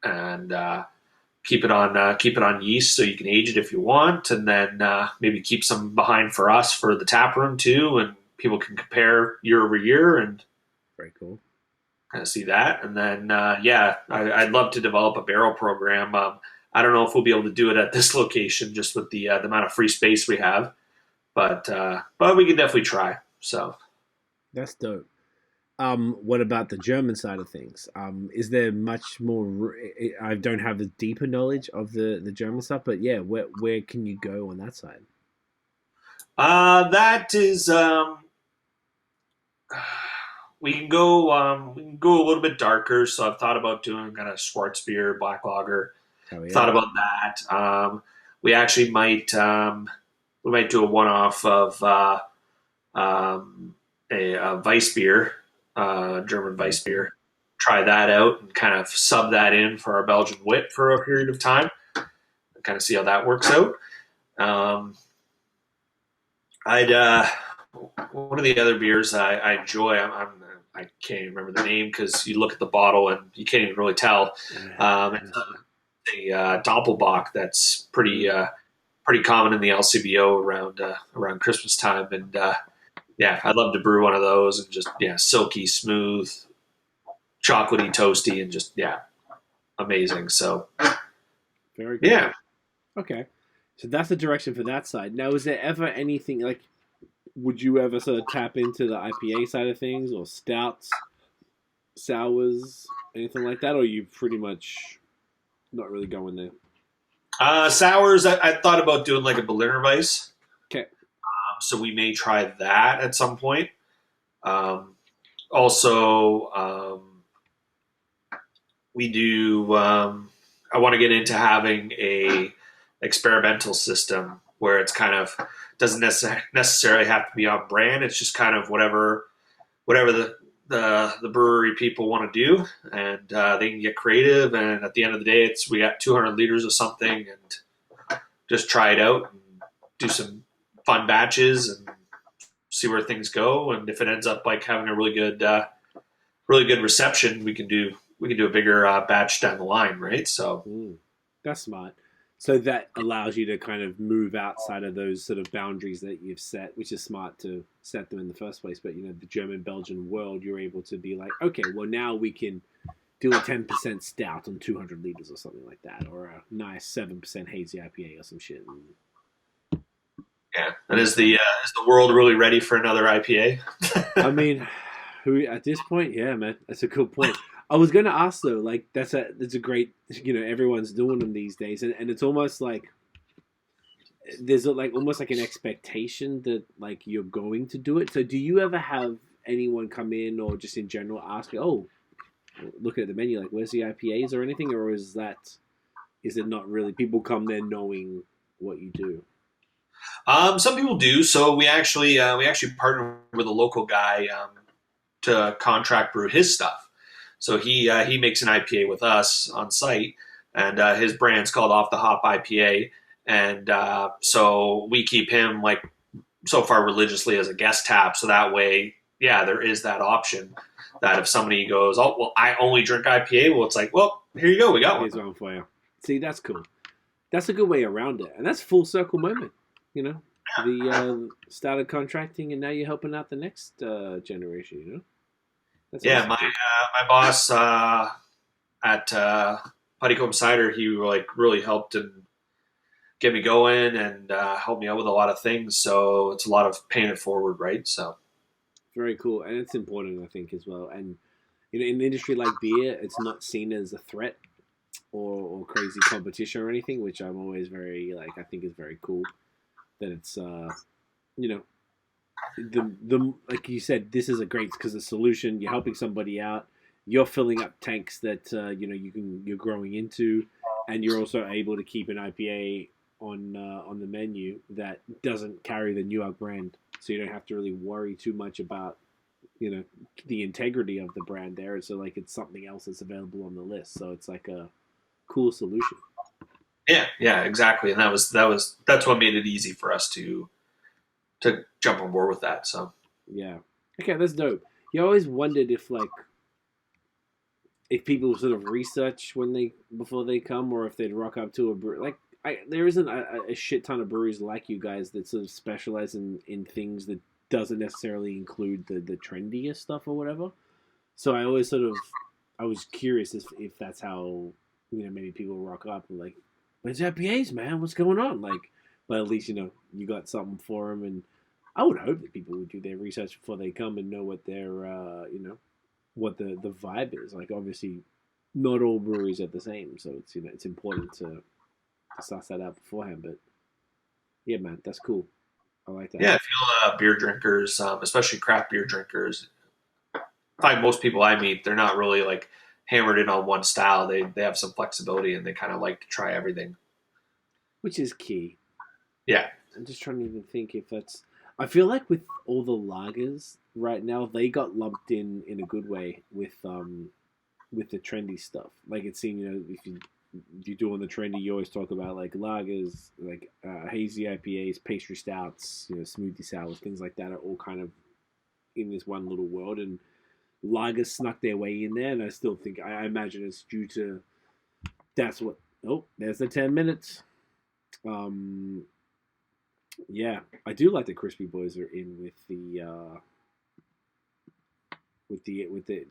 and keep it on yeast so you can age it if you want, and then maybe keep some behind for us for the tap room too, and people can compare year over year and very cool. Kind of see that, and then I'd love to develop a barrel program. I don't know if we'll be able to do it at this location just with the amount of free space we have, but we can definitely try. So that's dope. What about the German side of things? Is there much more? I don't have the deeper knowledge of the German stuff, but yeah, where can you go on that side? That is we can go a little bit darker. So I've thought about doing kind of Schwarzbier, black lager. Oh Thought yeah. about that. We actually might we might do a one off of a Weiss beer, German Very Weiss cool. beer. Try that out and kind of sub that in for our Belgian wit for a period of time. Kind of see how that works out. Um, I'd one of the other beers I enjoy. I can't even remember the name because you look at the bottle and you can't even really tell. It's a Doppelbock that's pretty common in the LCBO around Christmas time, and yeah, I'd love to brew one of those and just silky smooth, chocolatey, toasty, and just amazing. So Very cool. yeah. Okay. So that's the direction for that side. Now, is there ever anything like, would you ever sort of tap into the IPA side of things or stouts, sours, anything like that? Or are you pretty much not really going there? Sours, I thought about doing like a Berliner Weiss, Okay. so we may try that at some point. Um, also, we do. I want to get into having a experimental system where it's kind of doesn't necessarily have to be on brand. It's just kind of whatever the brewery people want to do, and they can get creative. And at the end of the day, it's we got 200 liters of something, and just try it out and do some fun batches and see where things go. And if it ends up like having a really good reception, we can do a bigger batch down the line, right? So Mm, that's smart. So that allows you to kind of move outside of those sort of boundaries that you've set, which is smart to set them in the first place. But the German Belgian world, you're able to be like, okay, well now we can do a 10% stout on 200 liters or something like that, or a nice 7% hazy IPA or some shit. yeah, and is the world really ready for another IPA? I mean, who at this point, yeah, man, that's a good point. I was gonna ask though, like that's a great, everyone's doing them these days, and it's almost like there's like almost like an expectation that like you're going to do it. So do you ever have anyone come in or just in general ask, oh, look at the menu, like where's the IPAs or anything, or is it not really? People come there knowing what you do. Some people do. So we actually partner with a local guy to contract brew his stuff. So he makes an IPA with us on site, and his brand's called Off the Hop IPA. And so we keep him like so far religiously as a guest tap. So that way, yeah, there is that option that if somebody goes, oh well, I only drink IPA. Well, it's like, well, here you go, we got one. Here's one for you. See, that's cool. That's a good way around it, and that's full circle moment. You know, the started contracting, and now you're helping out the next generation. That's Yeah, awesome. Dude. my boss at Puttycombe Cider, he like really helped and get me going and helped me out with a lot of things. So it's a lot of paying it forward, right? So Very cool, and it's important, I think, as well. And in an industry like beer, it's not seen as a threat or crazy competition or anything, which I'm always very like. I think is very cool that it's you know the like you said, this is a great because the solution you're helping somebody out, you're filling up tanks that you're growing into, and you're also able to keep an IPA on the menu that doesn't carry the Newark brand, so you don't have to really worry too much about the integrity of the brand there. So like it's something else that's available on the list, so it's like a cool solution. yeah, exactly. And that's what made it easy for us to jump on board with that. So Yeah. Okay, that's dope. You always wondered if people sort of research when they before they come, or if they'd rock up to a brew. Like, there isn't a shit ton of breweries like you guys that sort of specialize in things that doesn't necessarily include the trendiest stuff or whatever. So I always sort of I was curious if that's how maybe people rock up and like, where's the IPAs, man? What's going on? Like, but at least you got something for them, and I would hope that people would do their research before they come and know what their what the vibe is. Like, obviously, not all breweries are the same, so it's important to suss that out beforehand. But yeah, man, that's cool. I like that. Yeah, I feel beer drinkers, especially craft beer drinkers, probably most people I meet, they're not really like hammered in on one style. They have some flexibility and they kind of like to try everything. Which is key. Yeah. I'm just trying to even think if that's. I feel like with all the lagers right now, they got lumped in a good way with the trendy stuff. Like it seemed, if you do on the trendy, you always talk about like lagers, like hazy IPAs, pastry stouts, smoothie sours, things like that are all kind of in this one little world, and lagers snuck their way in there. And I still think I imagine it's due to that's what. Oh, there's the 10 minutes. Yeah, I do like the Crispy Boys are in with the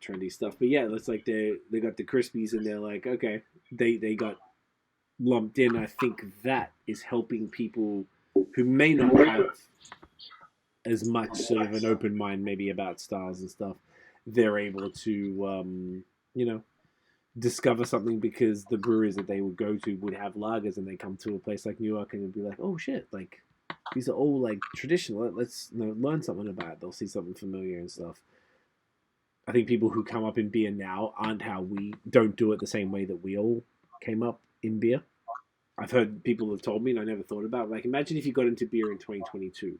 trendy stuff. But yeah, it's like they got the Crispies and they're like, okay, they got lumped in. I think that is helping people who may not have as much sort of an open mind maybe about styles and stuff. They're able to discover something because the breweries that they would go to would have lagers, and they come to a place like Newark and it'd be like, oh shit, like these are all like traditional. Let's learn something about it. They'll see something familiar and stuff. I think people who come up in beer now aren't how we don't do it the same way that we all came up in beer. I've heard people have told me, and I never thought about it. Like, imagine if you got into beer in 2022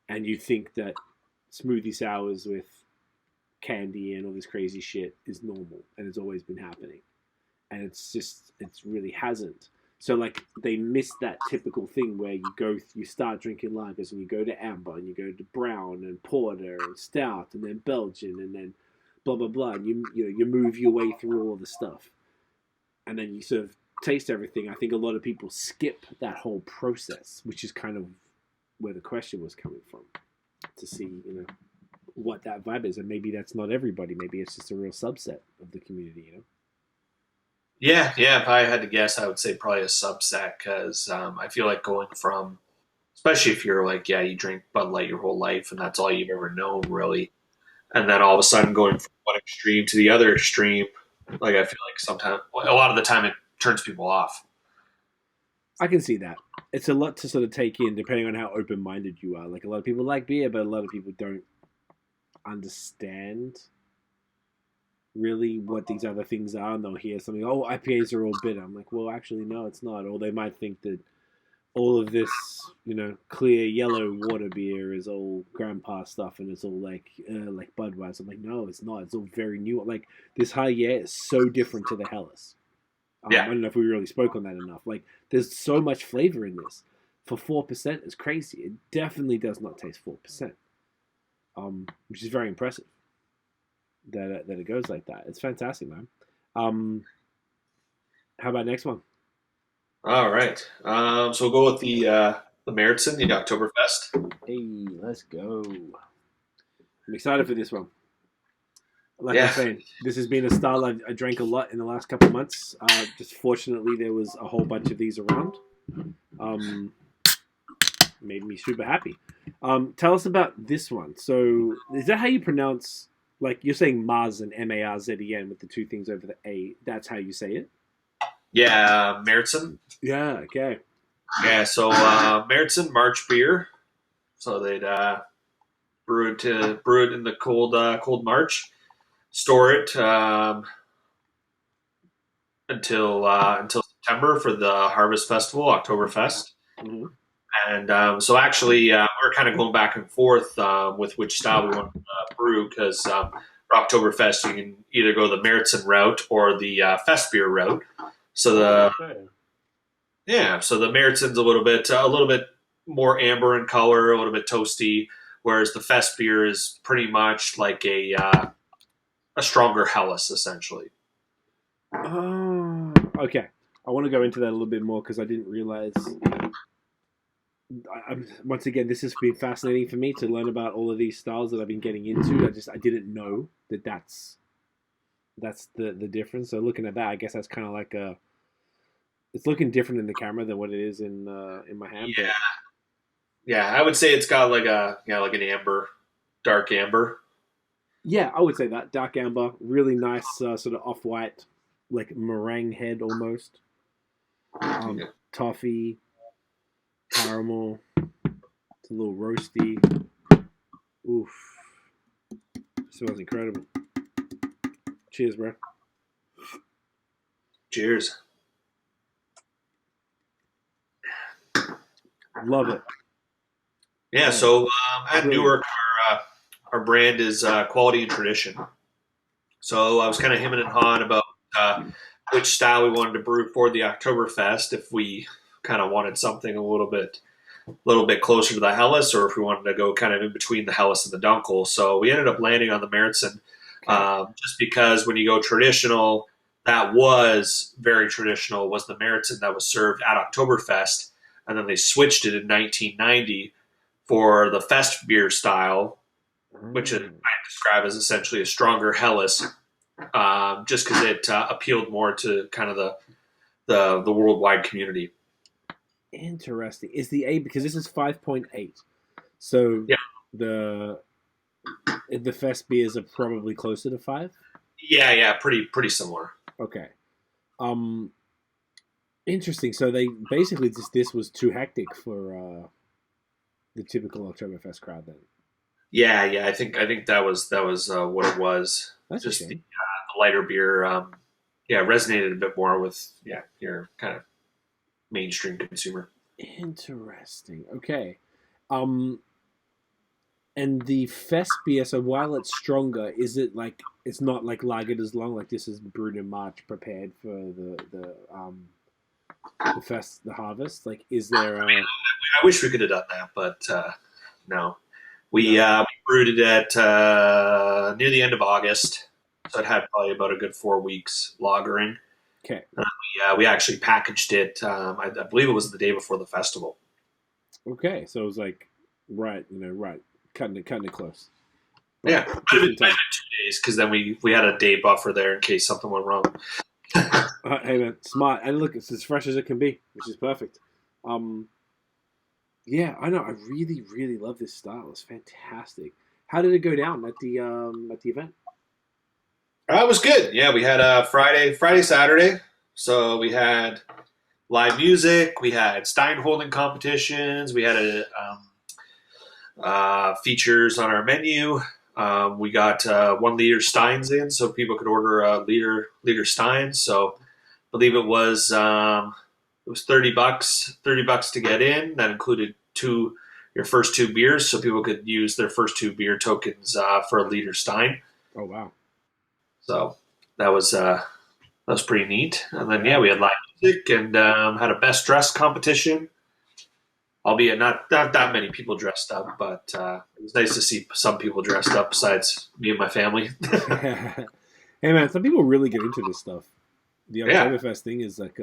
and you think that smoothie sours with candy and all this crazy shit is normal and it's always been happening. And it really hasn't. So like they miss that typical thing where you start drinking lagers and you go to amber and you go to brown and porter and stout and then Belgian and then blah blah blah, and you move your way through all the stuff, and then you sort of taste everything. I think a lot of people skip that whole process, which is kind of where the question was coming from, to see what that vibe is, and maybe that's not everybody. Maybe it's just a real subset of the community. Yeah. If I had to guess, I would say probably a subset because I feel like going from, especially if you're like, you drink Bud Light your whole life and that's all you've ever known, really. And then all of a sudden going from one extreme to the other extreme, like I feel like sometimes, a lot of the time, it turns people off. I can see that. It's a lot to sort of take in depending on how open-minded you are. Like a lot of people like beer, but a lot of people don't understand really what these other things are, and they'll hear something, oh, IPAs are all bitter. I'm like, well, actually, no, it's not. Or they might think that all of this, clear yellow water beer is all grandpa stuff, and it's all like Budweiser. I'm like, no, it's not. It's all very new. Like this high is so different to the Helles. Yeah. I don't know if we really spoke on that enough. Like, there's so much flavor in this. For 4%, it's crazy. It definitely does not taste 4%, which is very impressive. That it goes like that. It's fantastic, man. How about next one? All right. So we'll go with the Märzen, the Oktoberfest. Hey, let's go. I'm excited for this one. Like I'm saying, this has been a style I drank a lot in the last couple of months. Just fortunately, there was a whole bunch of these around. Made me super happy. Tell us about this one. So, is that how you pronounce? Like you're saying Märzen, Marzen, with the two things over the A. That's how you say it? Yeah, Märzen. Yeah, okay. Yeah, so Märzen March beer. So they'd brew it in the cold March, store it until September for the Harvest Festival, Oktoberfest. Mm-hmm. And so actually, we're kind of going back and forth with which style we want to brew because for Oktoberfest, you can either go the Märzen route or the Fest beer route. So the Märzen's a little bit more amber in color, a little bit toasty, whereas the Fest beer is pretty much like a stronger Helles, essentially. Oh, okay. I want to go into that a little bit more because I didn't realize. Once again, this has been fascinating for me to learn about all of these styles that I've been getting into. I didn't know that's the difference. So looking at that, I guess that's kind of like it's looking different in the camera than what it is in my hand. Yeah, yeah, I would say it's got like an amber, dark amber. Yeah, I would say that dark amber, really nice sort of off-white, like meringue head almost. Toffee. Caramel, It's a little roasty. Oof. Smells incredible. Cheers, bro. Cheers. Love it. Yeah, so at Newark, our brand is quality and tradition. So I was kind of hemming and hawing about which style we wanted to brew for the Oktoberfest. If we kind of wanted something a little bit closer to the Helles, or if we wanted to go kind of in between the Helles and the Dunkel. So we ended up landing on the Märzen, just because when you go traditional, that was very traditional, was the Märzen that was served at Oktoberfest. And then they switched it in 1990 for the Fest beer style, which I describe as essentially a stronger Helles, just because it appealed more to kind of the worldwide community. Interesting. Is the A, because this is 5.8, so yeah, the Fest beers are probably closer to 5. Yeah, pretty similar. Okay. Interesting. So they basically this was too hectic for the typical Oktoberfest crowd then. Yeah. I think that was what it was. That's just the lighter beer. Resonated a bit more with your kind of mainstream consumer. Interesting. Okay. And the Fest beer, so while it's stronger, is it like it's not like lagered as long? Like this is brewed in March, prepared for the Fest, the harvest? Like, is there? I wish we could have done that, but no. We brewed it at near the end of August, so it had probably about a good 4 weeks lagering. Okay. We actually packaged it. I believe it was the day before the festival. Okay, so it was like right, cutting it close. But yeah, might have been 2 days because then we had a day buffer there in case something went wrong. Hey man, smart, and look, it's as fresh as it can be, which is perfect. Yeah, I know. I really, really love this style. It's fantastic. How did it go down at the event? It was good. Yeah, we had Friday, Saturday. So we had live music. We had Stein holding competitions. We had features on our menu. We got 1 liter Steins in, so people could order a liter Steins. So I believe it was $30 to get in. That included your first 2 beers, so people could use their first 2 beer tokens for a liter Stein. Oh wow! So that was pretty neat. And then we had live music and had a best dressed competition. Albeit not that many people dressed up, but it was nice to see some people dressed up besides me and my family. Hey man, some people really get into this stuff. The Oktoberfest thing is like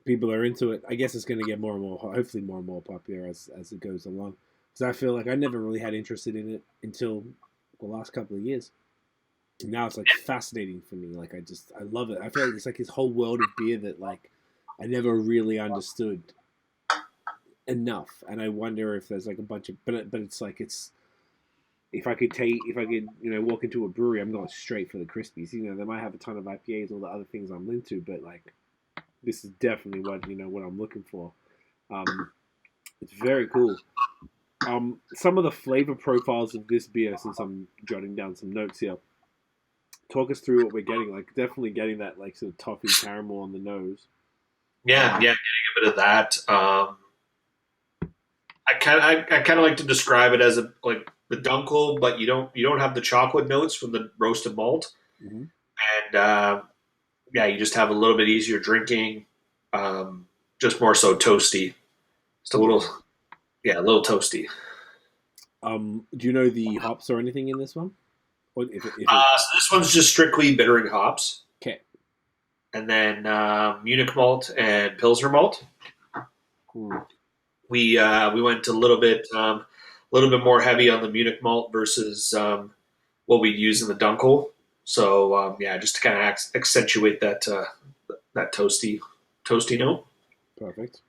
people are into it. I guess it's going to get more and more, hopefully more and more popular as it goes along. Because I feel like I never really had interested in it until the last couple of years. And now it's like fascinating for me. Like I love it. I feel like it's like this whole world of beer that like I never really understood enough. And I wonder if there's like a bunch of, but it's like if I could walk into a brewery, I'm going straight for the Crispies. They might have a ton of IPAs, all the other things I'm into, but like this is definitely what I'm looking for. It's very cool. Some of the flavor profiles of this beer, since I'm jotting down some notes here, talk us through what we're getting. Like definitely getting that like sort of toffee caramel on the nose. Yeah, getting a bit of that. I kind of like to describe it as like the Dunkel, but you don't have the chocolate notes from the roasted malt, mm-hmm. and you just have a little bit easier drinking, just more so toasty, just a little toasty. Do you know the hops or anything in this one? So this one's just strictly bittering hops. Okay, and then Munich malt and Pilsner malt. Cool. We went a little bit more heavy on the Munich malt versus what we'd use in the Dunkel. So just to kind of accentuate that toasty note. Perfect.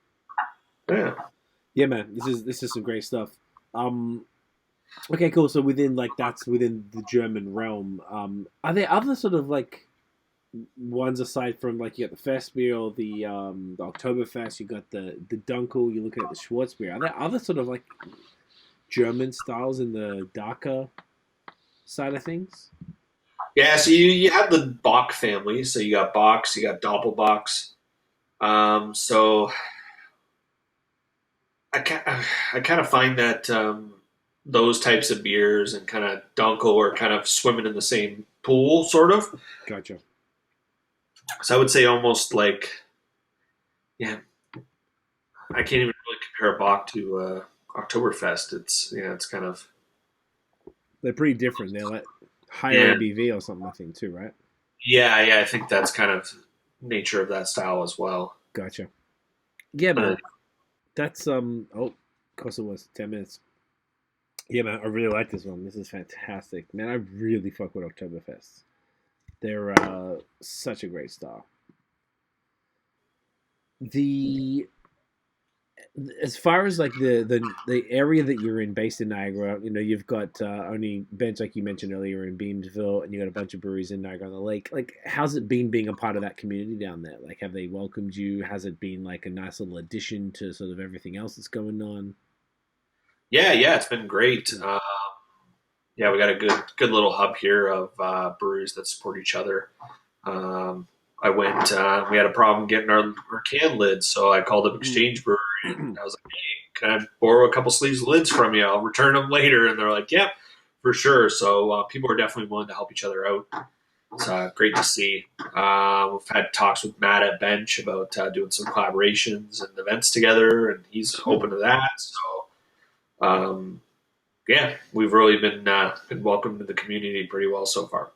Yeah, man. This is some great stuff. Okay, cool. So that's within the German realm. Are there other sort of like ones aside from like you got the Fest beer or the Oktoberfest, you got the Dunkel, you're looking at the Schwarz beer. Are there other sort of like German styles in the darker side of things? Yeah, so you have the Bock family. So you got Bocks, you got Doppelbocks. So I kind of find that those types of beers and kind of Dunkel are kind of swimming in the same pool, sort of. Gotcha. So I would say almost like, yeah, I can't even really compare a Bock to Oktoberfest. It's kind of They're pretty different. They're like higher yeah, ABV or something, I think, too, right? yeah. I think that's kind of nature of that style as well. Gotcha. Yeah, man. That's oh, of course it was 10 minutes. Yeah, man. I really like this one. This is fantastic, man. I really fuck with Oktoberfest. They're such a great style. The As far as like the area that you're in, based in Niagara, you've got only bench like you mentioned earlier in Beamsville, and you got a bunch of breweries in Niagara on the Lake. Like, how's it been being a part of that community down there? Like, have they welcomed you? Has it been like a nice little addition to sort of everything else that's going on? Yeah, it's been great. Yeah, we got a good little hub here of breweries that support each other. Um, I went. We had a problem getting our can lids, so I called up Exchange Brewery, and I was like, "Hey, can I borrow a couple sleeves of lids from you? I'll return them later." And they're like, "Yep, for sure." So people are definitely willing to help each other out. It's great to see. We've had talks with Matt at Bench about doing some collaborations and events together, and he's open to that. So um, yeah, we've really been welcomed to the community pretty well so far.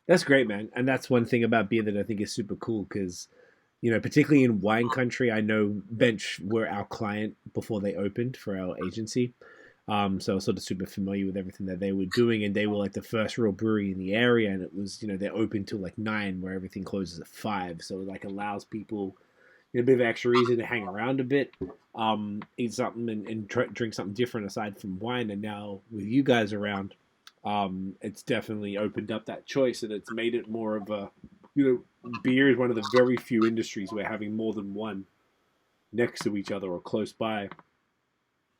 That's great, man. And that's one thing about beer that I think is super cool because, particularly in wine country, I know Bench were our client before they opened for our agency. So I was sort of super familiar with everything that they were doing, and they were like the first real brewery in the area, and it was, they're open till like 9, where everything closes at 5. So it like allows people a bit of extra reason to hang around a bit, eat something and drink something different aside from wine. And now with you guys around, it's definitely opened up that choice, and it's made it more of a, beer is one of the very few industries where having more than one next to each other or close by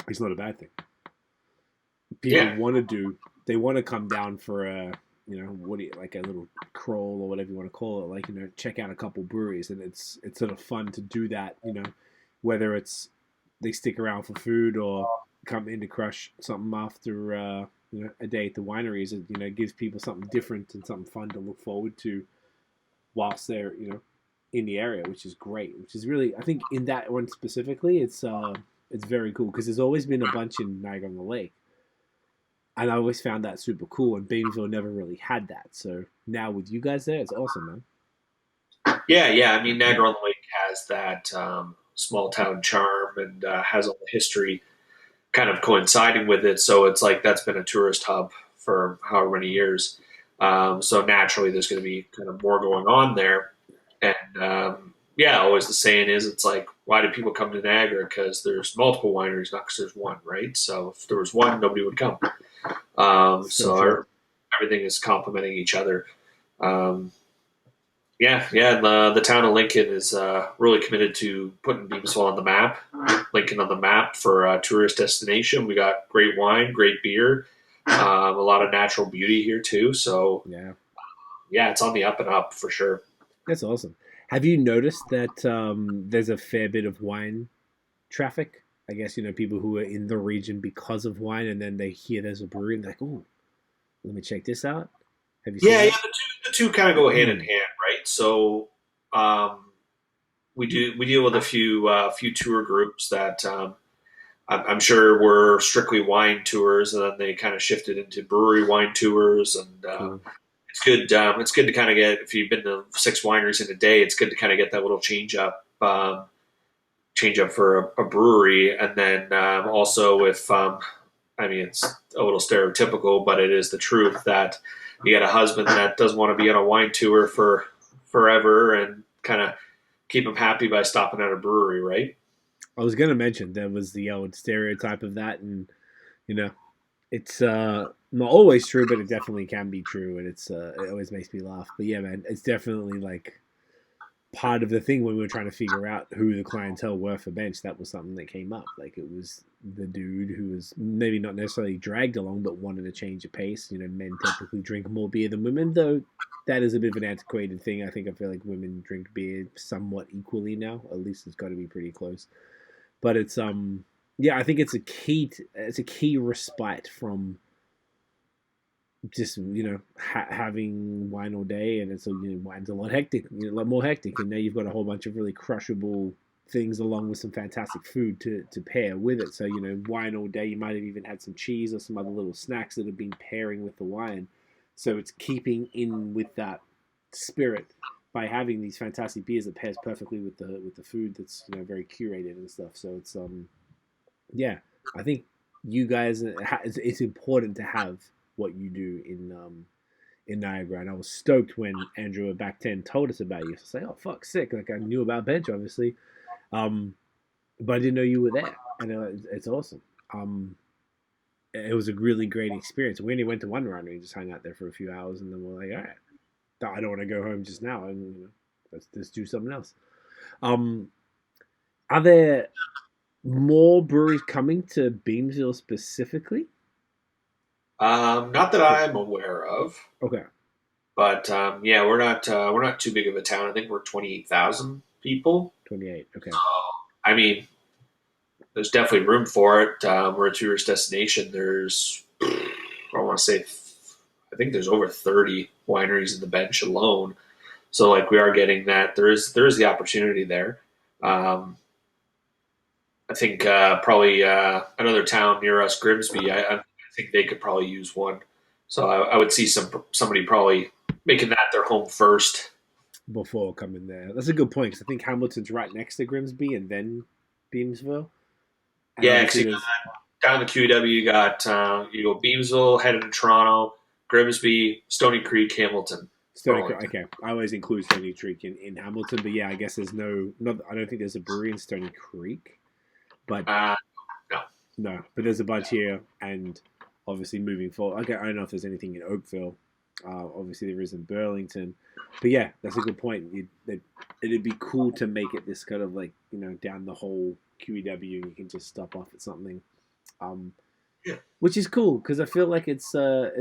is not a bad thing. People Yeah, they want to come down for a, like a little crawl or whatever you want to call it, like, check out a couple breweries, and it's sort of fun to do that, whether it's they stick around for food or come in to crush something after, a day at the wineries. It gives people something different and something fun to look forward to whilst they're, in the area, which is great, which is really, I think in that one specifically, it's very cool because there's always been a bunch in Niagara on the Lake. And I always found that super cool, and Beamsville never really had that. So now with you guys there, it's awesome, yeah. I mean, Niagara on the Lake has that small town charm and has all the history kind of coinciding with it. So it's like that's been a tourist hub for however many years. So naturally, there's going to be kind of more going on there. And yeah, always the saying is, it's like, why do people come to Niagara? Because there's multiple wineries, not because there's one, right? So if there was one, nobody would come. Everything is complementing each other. And the town of Lincoln is really committed to putting Beamsville on the map, Lincoln on the map for a tourist destination. We got great wine, great beer, a lot of natural beauty here too. So yeah, it's on the up and up for sure. That's awesome. Have you noticed that there's a fair bit of wine traffic? I guess, people who are in the region because of wine, and then they hear there's a brewery and they're like, oh, let me check this out. Have you seen that? Yeah, the two kind of go hand in hand, right? So we deal with a few tour groups that I'm sure were strictly wine tours, and then they kind of shifted into brewery wine tours, and Cool. it's good. It's good to kind of get, if you've been to 6 wineries in a day, it's good to kind of get that little change up for a brewery. And then also if I mean, it's a little stereotypical, but it is the truth that you got a husband that doesn't want to be on a wine tour for forever, and kind of keep him happy by stopping at a brewery, right? I was going to mention there was the old stereotype of that, and, It's not always true, but it definitely can be true, and it always makes me laugh. But yeah, man, it's definitely like part of the thing when we were trying to figure out who the clientele were for bench. That was something that came up. Like it was the dude who was maybe not necessarily dragged along, but wanted to change the pace. You know, men typically drink more beer than women, though. That is a bit of an antiquated thing. I feel like women drink beer somewhat equally now. At least it's got to be pretty close. But it's yeah, I think it's it's a key respite from just having wine all day, and it's wine's a lot hectic, a lot more hectic, and now you've got a whole bunch of really crushable things along with some fantastic food to pair with it. So wine all day, you might have even had some cheese or some other little snacks that have been pairing with the wine. So it's keeping in with that spirit by having these fantastic beers that pairs perfectly with the food that's very curated and stuff. So it's yeah, I think you guys, it's important to have what you do in Niagara, and I was stoked when Andrew back then told us about you. So I was like, oh fuck, sick! Like I knew about bench obviously, but I didn't know you were there, and it's awesome. It was a really great experience. We only went to one run, we just hung out there for a few hours, and then we're like, all right, I don't want to go home just now, and let's do something else. Are there more breweries coming to Beamsville specifically? Not that I'm aware of, Okay. but yeah, we're not too big of a town. I think we're 28,000 people. 28. Okay. So, I mean, there's definitely room for it. We're a tourist destination. I want to say, I think there's over 30 wineries in the bench alone. So like we are getting that. There is the opportunity there. I think probably another town near us, Grimsby. I think they could probably use one. So I would see somebody probably making that their home first. Before coming there. That's a good point, because I think Hamilton's right next to Grimsby and then Beamsville. And Yeah, because down the QEW, you go Beamsville, headed to Toronto, Grimsby, Stony Creek, Hamilton. Stony Creek. Okay, I always include Stony Creek in Hamilton, but yeah, I guess there's I don't think there's a brewery in Stony Creek, but no, but there's a bunch here, and obviously moving forward. Okay, I don't know if there's anything in Oakville. Obviously, there is in Burlington, but yeah, that's a good point. It'd be cool to make it this kind of like down the whole QEW, and you can just stop off at something, which is cool because I feel like it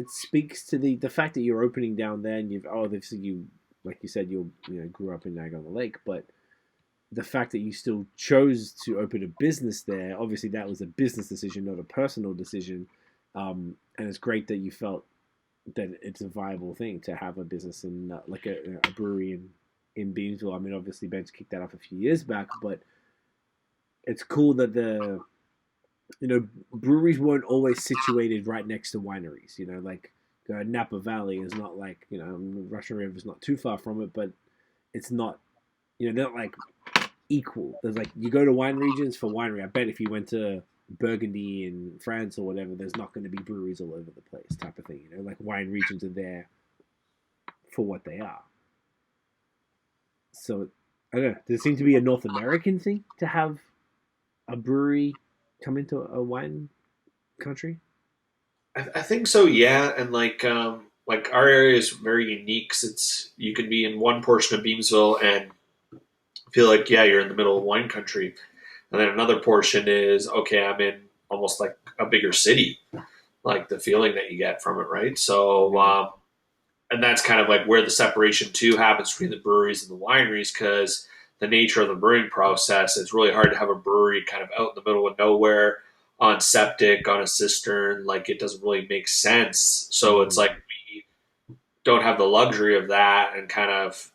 speaks to the fact that you're opening down there, and obviously you like you said you grew up in Niagara on the Lake, but the fact that you still chose to open a business there, obviously that was a business decision, not a personal decision, and it's great that you felt that it's a viable thing to have a business in like a brewery in Beamsville. I mean, obviously Ben's kicked that off a few years back, but it's cool that breweries weren't always situated right next to wineries. Like Napa Valley is not like Russian River is not too far from it, but it's not they're not like equal. There's like you go to wine regions for winery. I bet if you went to Burgundy in France or whatever, there's not going to be breweries all over the place type of thing. Like wine regions are there for what they are. So I don't know. Does it seem to be a North American thing to have a brewery come into a wine country? I think so, yeah. And like our area is very unique. 'Cause you can be in one portion of Beamsville and feel like you're in the middle of wine country. And then another portion is, okay, I'm in almost like a bigger city, like the feeling that you get from it, right? So, and that's kind of like where the separation too happens between the breweries and the wineries, because the nature of the brewing process, it's really hard to have a brewery kind of out in the middle of nowhere on septic, on a cistern. Like it doesn't really make sense. So it's like we don't have the luxury of that and kind of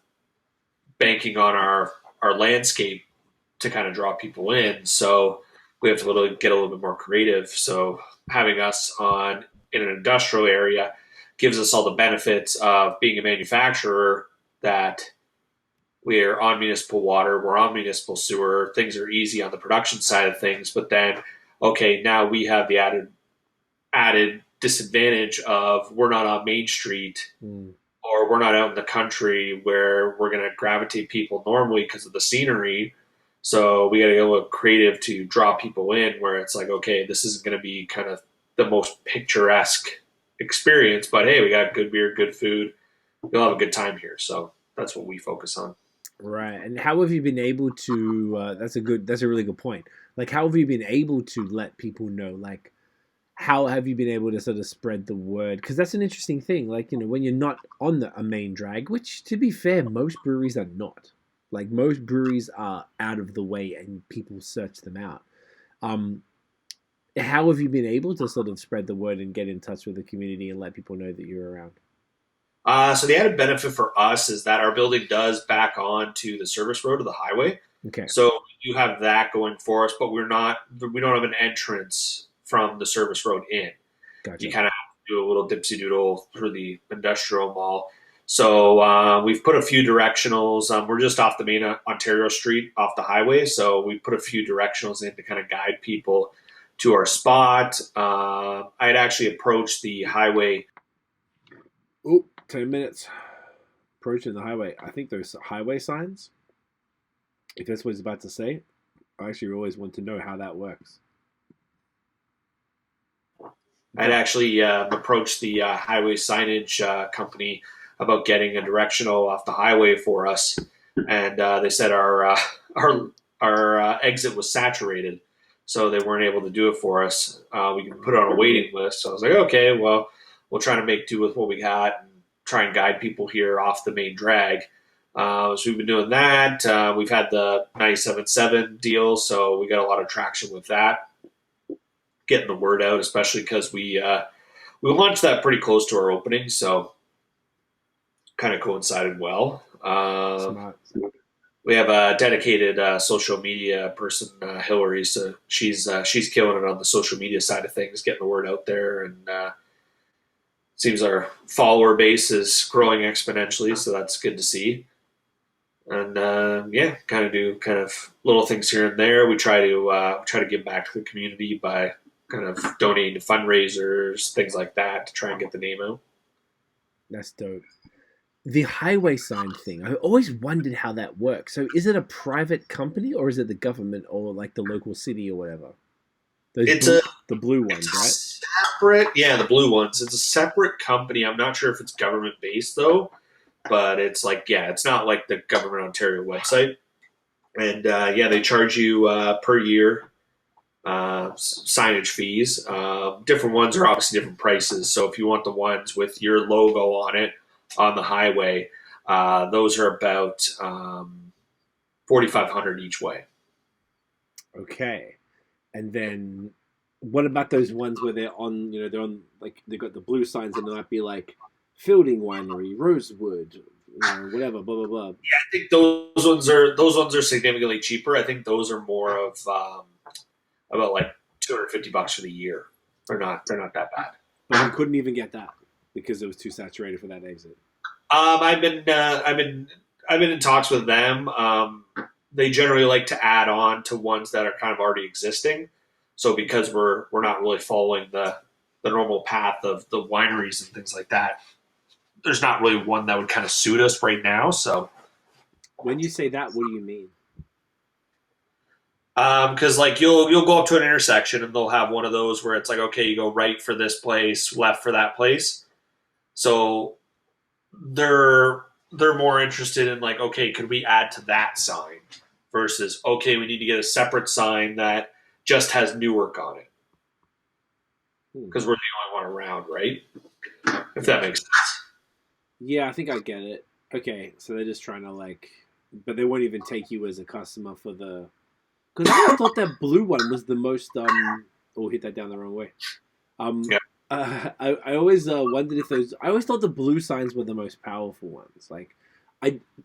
banking on our landscape to kind of draw people in. So we have to get a little bit more creative. So having us in an industrial area gives us all the benefits of being a manufacturer, that we're on municipal water, we're on municipal sewer, things are easy on the production side of things. But then, okay, now we have the added disadvantage of we're not on Main Street, or we're not out in the country where we're going to gravitate people normally because of the scenery. So we got to get a little creative to draw people in, where it's like, okay, this isn't going to be kind of the most picturesque experience. But hey, we got good beer, good food. You'll have a good time here. So that's what we focus on. Right. And how have you been able to? That's a really good point. Like, how have you been able to let people know? Like, how have you been able to sort of spread the word? Because that's an interesting thing. Like, when you're not on a main drag, which, to be fair, most breweries are not. Like, most breweries are out of the way and people search them out. How have you been able to sort of spread the word and get in touch with the community and let people know that you're around? So the added benefit for us is that our building does back on to the service road of the highway. Okay. So you have that going for us, but we don't have an entrance from the service road in. Gotcha. You kind of have to do a little dipsy doodle through the industrial mall. So we've put a few directionals. We're just off the main Ontario Street off the highway. So we put a few directionals in to kind of guide people to our spot. I had actually approached the highway. Oh, 10 minutes. Approaching the highway. I think those highway signs, if that's what he's about to say, I actually always want to know how that works. I'd actually approached the highway signage company about getting a directional off the highway for us, and they said our exit was saturated, so they weren't able to do it for us. We can put it on a waiting list. So I was like, okay, well, we'll try to make do with what we got and try and guide people here off the main drag. So we've been doing that. We've had the 97.7 deal, so we got a lot of traction with that. Getting the word out, especially because we launched that pretty close to our opening, so kind of coincided well. We have a dedicated social media person, Hillary, so she's killing it on the social media side of things, getting the word out there, and seems our follower base is growing exponentially, so that's good to see. And kind of little things here and there. We try to give back to the community by kind of donating to fundraisers, things like that, to try and get the name out. That's dope. The highway sign thing, I always wondered how that works. So is it a private company or is it the government or like the local city or whatever? The blue ones, right? The blue ones. It's a separate company. I'm not sure if it's government based though, but it's it's not like the Government Ontario website. And they charge you per year. Signage fees. Different ones are obviously different prices. So if you want the ones with your logo on it on the highway, those are about $4,500 each way. Okay, and then what about those ones where they're on? They're on like they've got the blue signs and they might be like Fielding Winery, Rosewood, whatever, blah blah blah. Yeah, I think those ones are significantly cheaper. I think those are more of about like $250 for the year. They're not that bad. But you couldn't even get that because it was too saturated for that exit. I've been in talks with them. They generally like to add on to ones that are kind of already existing. So because we're not really following the normal path of the wineries and things like that, there's not really one that would kind of suit us right now. So when you say that, what do you mean? Because you'll go up to an intersection and they'll have one of those where it's like, okay, you go right for this place, left for that place. So they're more interested in like, okay, could we add to that sign versus, okay, we need to get a separate sign that just has Newark on it because we're the only one around, right? If that makes sense. Yeah, I think I get it. Okay, so they're just trying to but they won't even take you as a customer for the. Because I thought that blue one was the most. Hit that down the wrong way. I always wondered if those. I always thought the blue signs were the most powerful ones.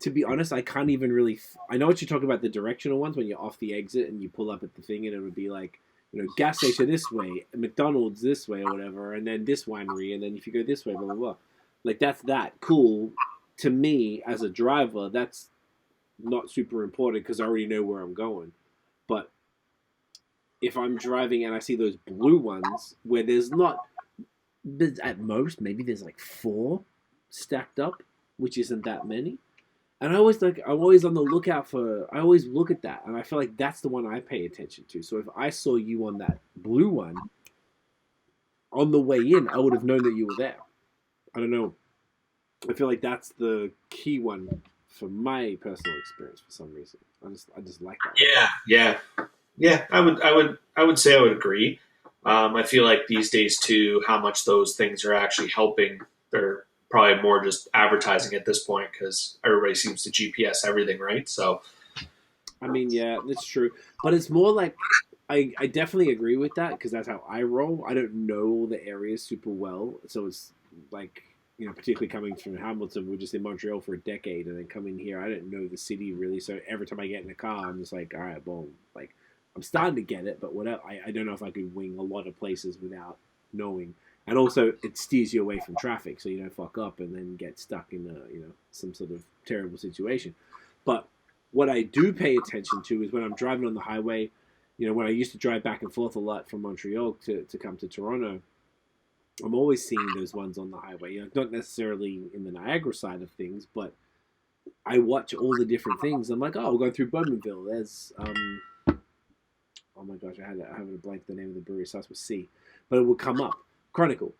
To be honest, I can't even really. I know what you're talking about, the directional ones when you're off the exit and you pull up at the thing and it would be like, gas station this way, McDonald's this way or whatever, and then this winery, and then if you go this way, blah blah blah. That's that cool. To me as a driver, that's not super important because I already know where I'm going. But if I'm driving and I see those blue ones where there's at most, maybe there's 4 stacked up, which isn't that many. And I'm always on the lookout I always look at that. And I feel like that's the one I pay attention to. So if I saw you on that blue one, on the way in, I would have known that you were there. I don't know. I feel like that's the key one for my personal experience for some reason. I just like that. Yeah. I would say I would agree. I feel like these days too, how much those things are actually helping. They're probably more just advertising at this point because everybody seems to GPS everything, right? So, I mean, yeah, that's true. But it's more like I definitely agree with that because that's how I roll. I don't know all the areas super well, so it's like particularly coming from Hamilton, we're just in Montreal for a decade, and then coming here, I didn't know the city really. So every time I get in a car, I'm just like, all right, well, like I'm starting to get it, but whatever. I don't know if I could wing a lot of places without knowing. And also, it steers you away from traffic, so you don't fuck up and then get stuck in some sort of terrible situation. But what I do pay attention to is when I'm driving on the highway. When I used to drive back and forth a lot from Montreal to come to Toronto, I'm always seeing those ones on the highway. Not necessarily in the Niagara side of things, but I watch all the different things. I'm like, oh, we're going through Bowmanville. There's, oh my gosh, I have a blank the name of the brewery. It starts with C, but it will come up. Chronicle.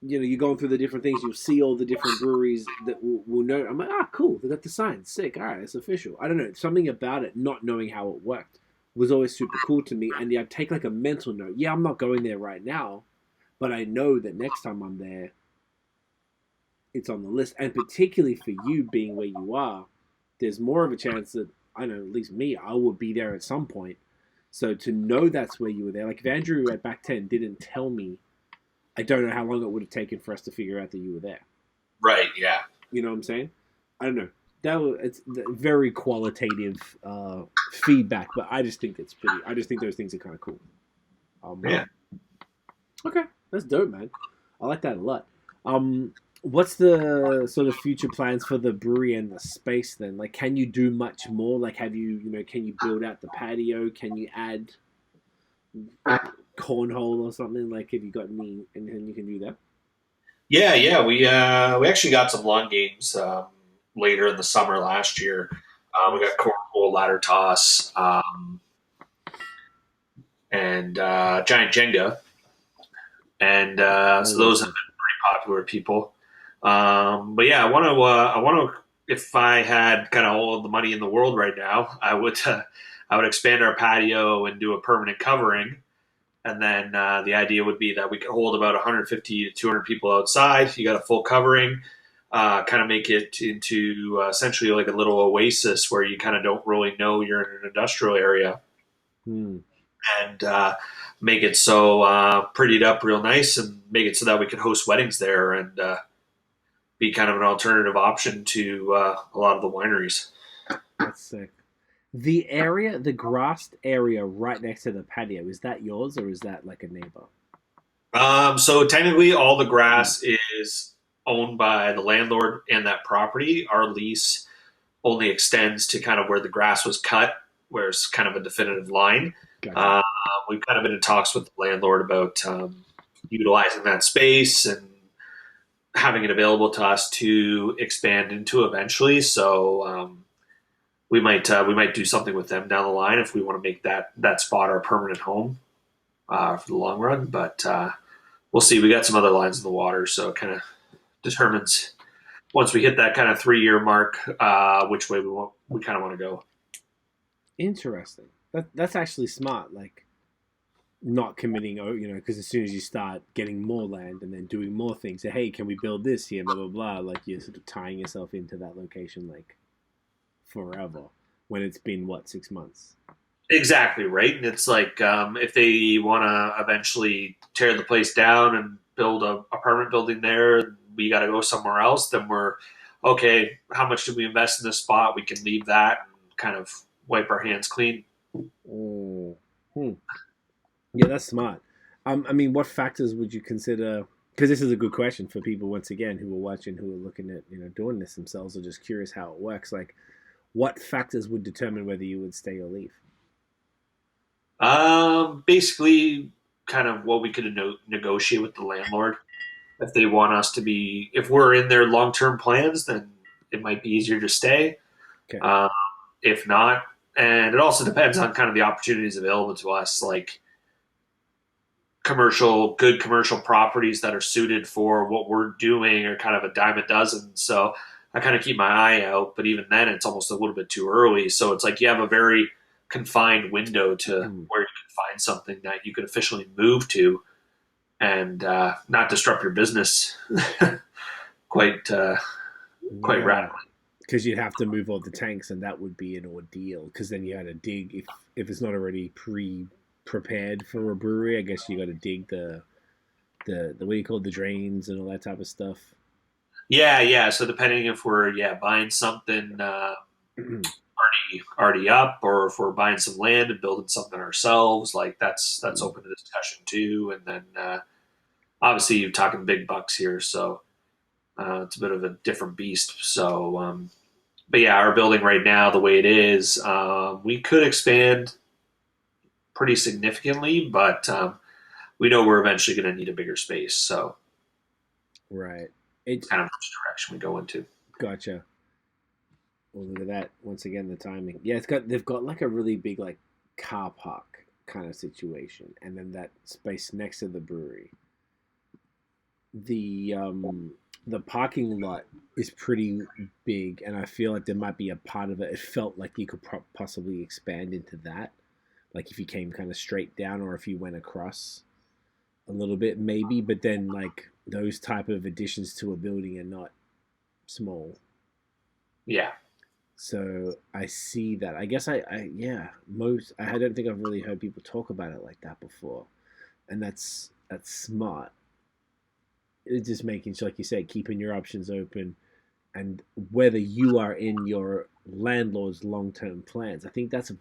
You're going through the different things. You'll see all the different breweries that will know. I'm like, cool. They got the sign. Sick. All right, it's official. I don't know. Something about it, not knowing how it worked, was always super cool to me. And I'd take like a mental note. Yeah, I'm not going there right now, but I know that next time I'm there, it's on the list. And particularly for you being where you are, there's more of a chance that, I know, at least me, I will be there at some point. So to know that's where you were there, like if Andrew at Back 10 didn't tell me, I don't know how long it would have taken for us to figure out that you were there. right, yeah. You know what I'm saying? I don't know. It's very qualitative feedback, but I just think it's pretty. I just think those things are kind of cool. Yeah. Okay, that's dope, man. I like that a lot. What's the sort of future plans for the brewery and the space then? Like, can you do much more? Like, have can you build out the patio? Can you add cornhole or something? Like, have you got anything you can do there? Yeah. We actually got some lawn games later in the summer last year. We got cornhole, ladder toss, and giant Jenga, and so those have been pretty popular with people. But yeah, I want to. If I had kind of all the money in the world right now, I would expand our patio and do a permanent covering. And then the idea would be that we could hold about 150 to 200 people outside. You got a full covering, kind of make it into essentially like a little oasis where you kind of don't really know you're in an industrial area. And make it so prettied up real nice and make it so that we could host weddings there and be kind of an alternative option to a lot of the wineries. That's sick. The area, the grassed area right next to the patio, is that yours or is that like a neighbor? So technically, all the grass is owned by the landlord and that property. Our lease only extends to kind of where the grass was cut, where it's kind of a definitive line. Gotcha. We've kind of been in talks with the landlord about utilizing that space and having it available to us to expand into eventually. So we might do something with them down the line if we want to make that spot our permanent home for the long run. But we'll see. We got some other lines in the water, so it kind of determines once we hit that kind of 3-year mark which way we kind of want to go. Interesting. That's actually smart. Like, not committing, because as soon as you start getting more land and then doing more things, say, hey, can we build this here, blah, blah, blah, like you're sort of tying yourself into that location like forever when it's been, 6 months? Exactly, right? And it's like if they want to eventually tear the place down and build a permanent building there, we got to go somewhere else, then we're, okay, how much did we invest in this spot? We can leave that and kind of wipe our hands clean. Yeah, that's smart. I mean, what factors would you consider? Because this is a good question for people, once again, who are watching, who are looking at doing this themselves, or just curious how it works. Like, what factors would determine whether you would stay or leave? Basically, kind of what we could negotiate with the landlord. If they want us to be, if we're in their long-term plans, then it might be easier to stay. Okay. If not, and it also depends on kind of the opportunities available to us. Like, good commercial properties that are suited for what we're doing are kind of a dime a dozen. So I kind of keep my eye out, but even then it's almost a little bit too early. So it's like you have a very confined window to where you can find something that you could officially move to and not disrupt your business quite radically. Because you'd have to move all the tanks, and that would be an ordeal. Because then you had to dig if it's not already prepared for a brewery. I guess you got to dig the what do you call it, the drains and all that type of stuff. Yeah. So depending if we're buying something already up, or if we're buying some land and building something ourselves, like that's open to discussion too. And then obviously you're talking big bucks here, so it's a bit of a different beast. So, but yeah, our building right now, the way it is, we could expand pretty significantly, but we know we're eventually going to need a bigger space. So, right, it's kind of which direction we go into. Gotcha. Well, look at that. Once again, the timing. Yeah, they've got like a really big like car park kind of situation, and then that space next to the brewery. The parking lot is pretty big, and I feel like there might be a part of it. It felt like you could possibly expand into that, like if you came kind of straight down, or if you went across a little bit, maybe. But then, like those type of additions to a building are not small. Yeah. So I see that. I guess I don't think I've really heard people talk about it like that before, and that's smart. It's just making sure, like you said, keeping your options open, and whether you are in your landlord's long-term plans. I think that's a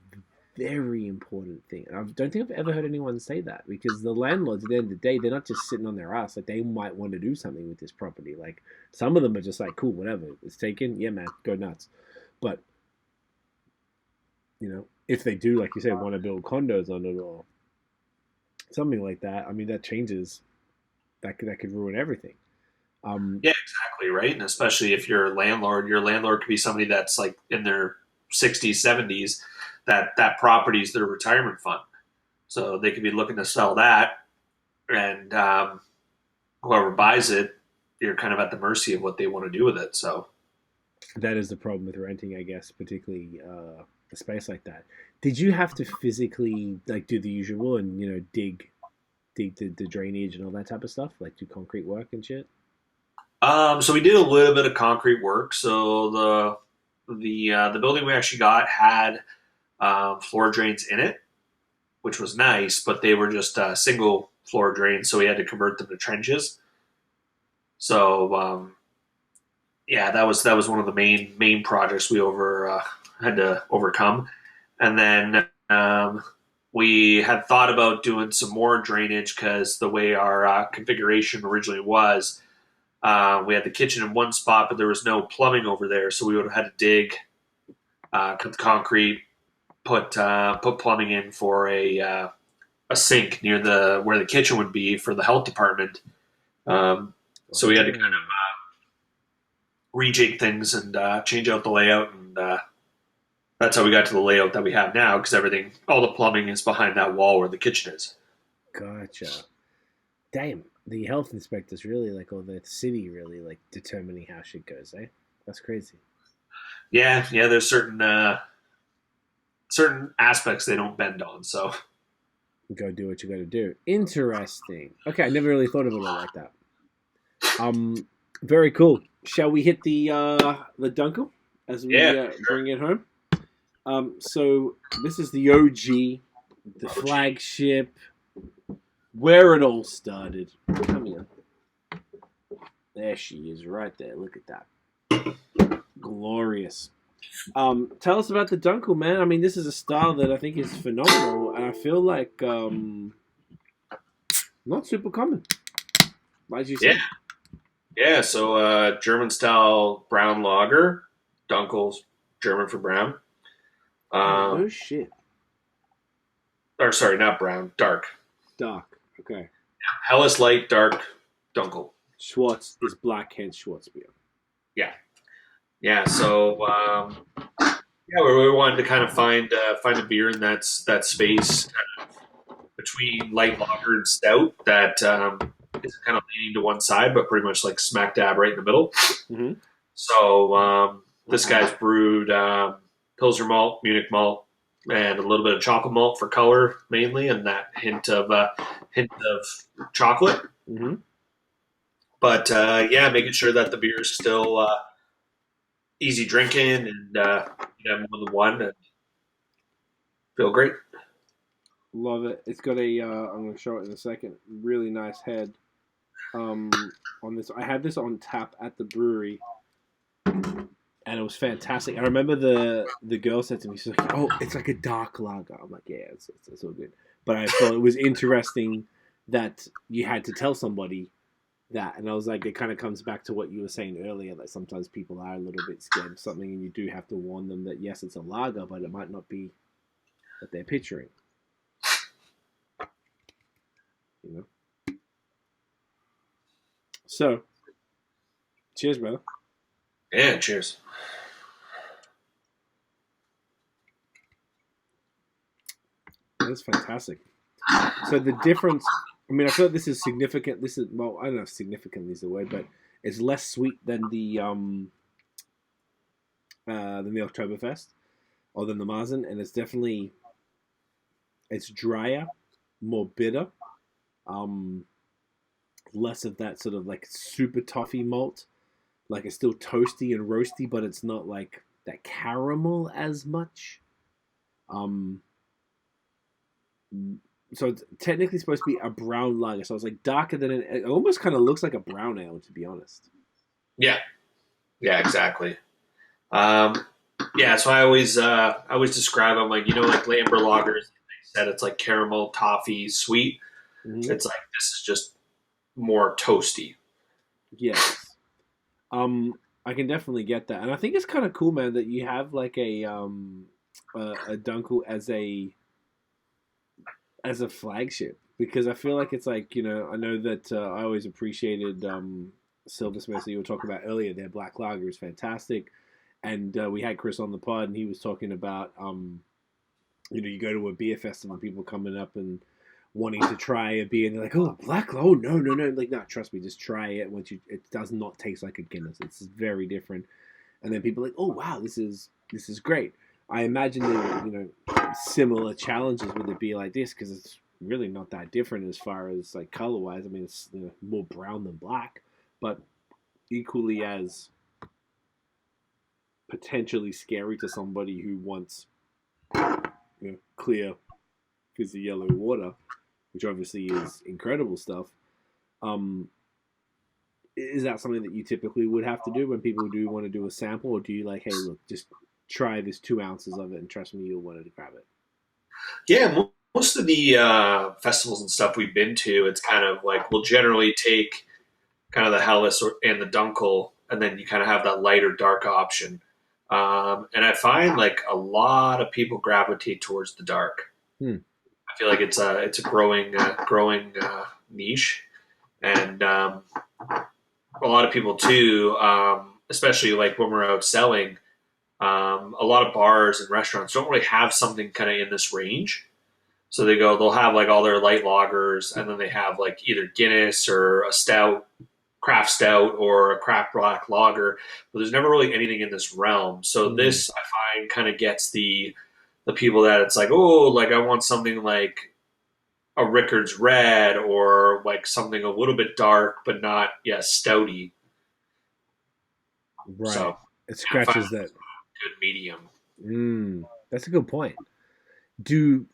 very important thing. And I don't think I've ever heard anyone say that, because the landlords, at the end of the day, they're not just sitting on their ass. Like, they might want to do something with this property. Like, some of them are just like, cool, whatever, it's taken. Yeah, man, go nuts. But, if they do, like you said, want to build condos on it or something like that, I mean, that changes. That could ruin everything. Yeah, exactly, right. And especially if you're a landlord, your landlord could be somebody that's like in their 60s, 70s, that property is their retirement fund. So they could be looking to sell that, and whoever buys it, you're kind of at the mercy of what they want to do with it. So that is the problem with renting, I guess, particularly a space like that. Did you have to physically like do the usual and dig the drainage and all that type of stuff, like do concrete work and shit? So we did a little bit of concrete work. So the building we actually got had floor drains in it, which was nice, but they were just single floor drains, so we had to convert them to trenches. So that was one of the main projects we had to overcome, and then we had thought about doing some more drainage, because the way our configuration originally was, we had the kitchen in one spot, but there was no plumbing over there, so we would have had to dig, cut the concrete, put plumbing in for a sink near where the kitchen would be for the health department. So we had to kind of rejig things and change out the layout, and that's how we got to the layout that we have now, because all the plumbing is behind that wall where the kitchen is. Gotcha. Damn, the health inspectors really or the city really determining how shit goes, eh? That's crazy. Yeah. There's certain aspects they don't bend on, so go do what you got to do. Interesting. Okay, I never really thought of it all like that. Very cool. Shall we hit the Dunkel as we bring it home? So this is the OG, the flagship, where it all started. Come here. There she is, right there. Look at that. Glorious. Tell us about the Dunkel, man. I mean, this is a style that I think is phenomenal, and I feel like not super common. As you said. Yeah. So German style brown lager, Dunkel's German for brown. Oh shit. Or sorry, not brown, dark. Dark. Okay. Helles light, dark, Dunkel. Schwartz is black, hence Schwarzbier. Yeah. So we wanted to kind of find a beer in that space, kind of between light lager and stout that is kind of leaning to one side, but pretty much like smack dab right in the middle. Mm-hmm. So this guy's brewed Pilsner malt, Munich malt, and a little bit of chocolate malt for color mainly, and that hint of chocolate. Mm-hmm. But making sure that the beer is still easy drinking, and you have more than one, and feel great. Love it. It's got a. I'm going to show it in a second. Really nice head. On this, I had this on tap at the brewery, and it was fantastic. I remember the girl said to me, she's like, "Oh, it's like a dark lager." I'm like, "Yeah, it's all good." But I thought it was interesting that you had to tell somebody that, and I was like, it kind of comes back to what you were saying earlier, that sometimes people are a little bit scared of something, and you do have to warn them that yes, it's a lager, but it might not be what they're picturing. You know. So, cheers, brother. Yeah, cheers. That's fantastic. So the difference, I mean, I feel like this is significant. This is, well, I don't know if significant is the word, but it's less sweet than the Oktoberfest or than the Märzen, and it's definitely, it's drier, more bitter, less of that sort of like super toffee malt. Like it's still toasty and roasty, but it's not like that caramel as much. So it's technically supposed to be a brown lager. So it's like darker than it almost kind of looks like a brown ale, to be honest. Yeah, exactly. So I always describe them like, like Lamber lagers. They said it's like caramel, toffee, sweet. Mm-hmm. It's like this is just more toasty. Yes. I can definitely get that, and I think it's kind of cool, man, that you have like a Dunkel as a flagship, because I feel like it's like, I know that I always appreciated Silversmith that you were talking about earlier. Their black lager is fantastic, and we had Chris on the pod, and he was talking about you go to a beer festival and people coming up and wanting to try a beer, and they're like, "Oh, black? Oh, no!" Like, no, trust me, just try it. It does not taste like a Guinness. It's very different. And then people are like, "Oh, wow, this is great." I imagine there, similar challenges with a beer like this, because it's really not that different as far as like color wise. I mean, it's more brown than black, but equally as potentially scary to somebody who wants clear, fizzy yellow water, which obviously is incredible stuff. Is that something that you typically would have to do when people do want to do a sample, or do you like, hey, look, just try this 2 ounces of it, and trust me, you'll want to grab it? Yeah, most of the festivals and stuff we've been to, it's kind of like we'll generally take kind of the Helles and the Dunkel, and then you kind of have that light or dark option. And I find like a lot of people gravitate towards the dark. I feel like it's a growing niche, and a lot of people too, especially like when we're out selling. A lot of bars and restaurants don't really have something kind of in this range. So they'll have like all their light lagers, and then they have like either Guinness or a stout, craft stout, or a craft black lager. But there's never really anything in this realm. So this, I find, kind of gets the people that it's like, oh, like I want something like a Rickard's Red, or like something a little bit dark, but not, stouty. Right. So it scratches that good medium. That's a good point. Do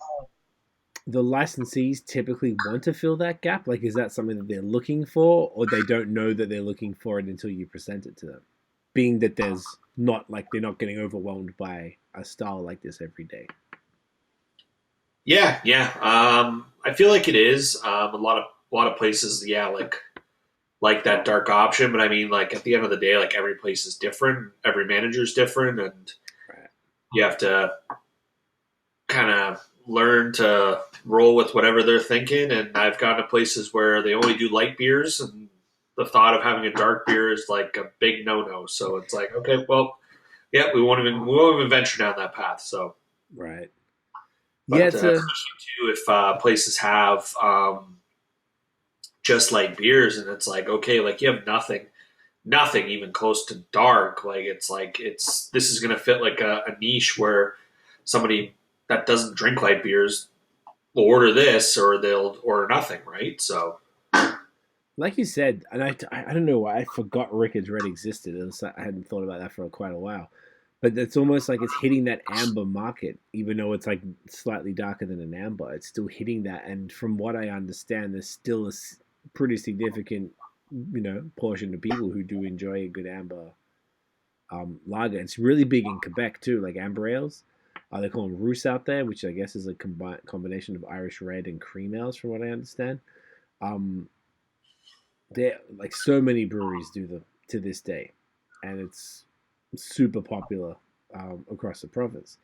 the licensees typically want to fill that gap? Like, is that something that they're looking for, or they don't know that they're looking for it until you present it to them? Being that there's not, like, they're not getting overwhelmed by a style like this every day. Yeah. I feel like it is. A lot of places, like that dark option, but I mean, like at the end of the day, like every place is different, every manager is different, and you have to kind of learn to roll with whatever they're thinking. And I've gone to places where they only do light beers, and the thought of having a dark beer is like a big no-no. So it's like, okay, well, we won't even venture down that path. So right. Yeah, But it's a especially too, if places have just like beers, and it's like, okay, like you have nothing even close to dark. Like it's this is gonna fit like a niche where somebody that doesn't drink light beers will order this, or they'll order nothing, right? So like you said, and I don't know why I forgot Rickard's Red existed. I hadn't thought about that for quite a while. But it's almost like it's hitting that amber market, even though it's like slightly darker than an amber. It's still hitting that, and from what I understand, there's still a pretty significant, portion of people who do enjoy a good amber lager. It's really big in Quebec too, like amber ales. They call them Roos out there, which I guess is a combination of Irish red and cream ales, from what I understand. Um, there, like so many breweries do them to this day, and it's super popular across the province.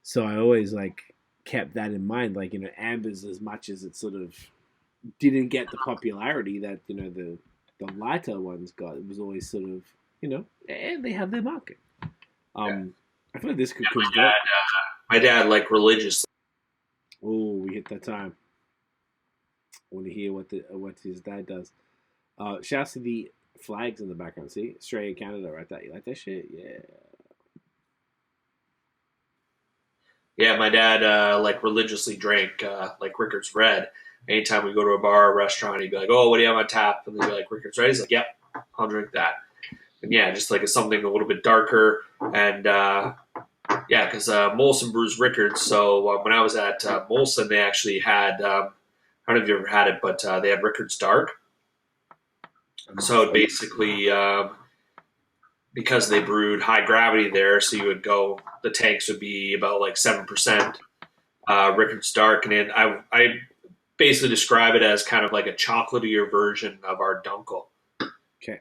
So I always like kept that in mind. Like ambers, as much as it sort of didn't get the popularity that the lighter ones got, it was always sort of they have their market. I feel like this could convert. my dad like religiously. Oh, we hit that time. I want to hear what his dad does. Shouts to the flags in the background. See, Australia, Canada, right there. You like that shit? Yeah. Yeah, my dad like religiously drank like Rickard's Red. Anytime we go to a bar or restaurant, he'd be like, "Oh, what do you have on tap?" And they'd be like, "Rickard's Red." He's like, "Yep, I'll drink that." And yeah, just like something a little bit darker. And yeah, because Molson brews Rickards. So when I was at Molson, they actually had I don't know if you ever had it, but they had Rickards Dark. So basically, because they brewed high gravity there, so you would go, the tanks would be about like 7% Rickards Dark, and then I basically describe it as kind of like a chocolatier version of our Dunkel. Okay.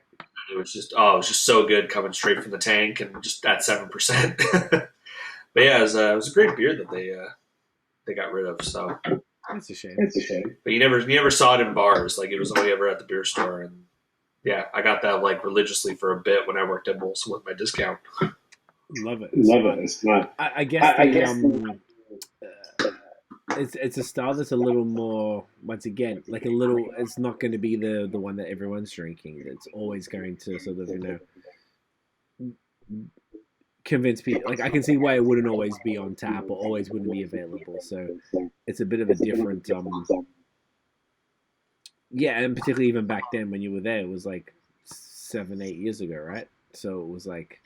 It was just so good coming straight from the tank, and just at 7%. But yeah, it was a great beer that they got rid of. So That's a shame. but you never saw it in bars. Like it was only ever at the beer store, and yeah, I got that like religiously for a bit when I worked at Molson with my discount. Love it. It's not. I guess it's a style that's a little more, once again, like a little. It's not going to be the one that everyone's drinking. It's always going to sort of convince people. Like I can see why it wouldn't always be on tap or always wouldn't be available. So it's a bit of a different. Yeah, and particularly even back then when you were there, it was like 7-8 years ago, right? So it was like,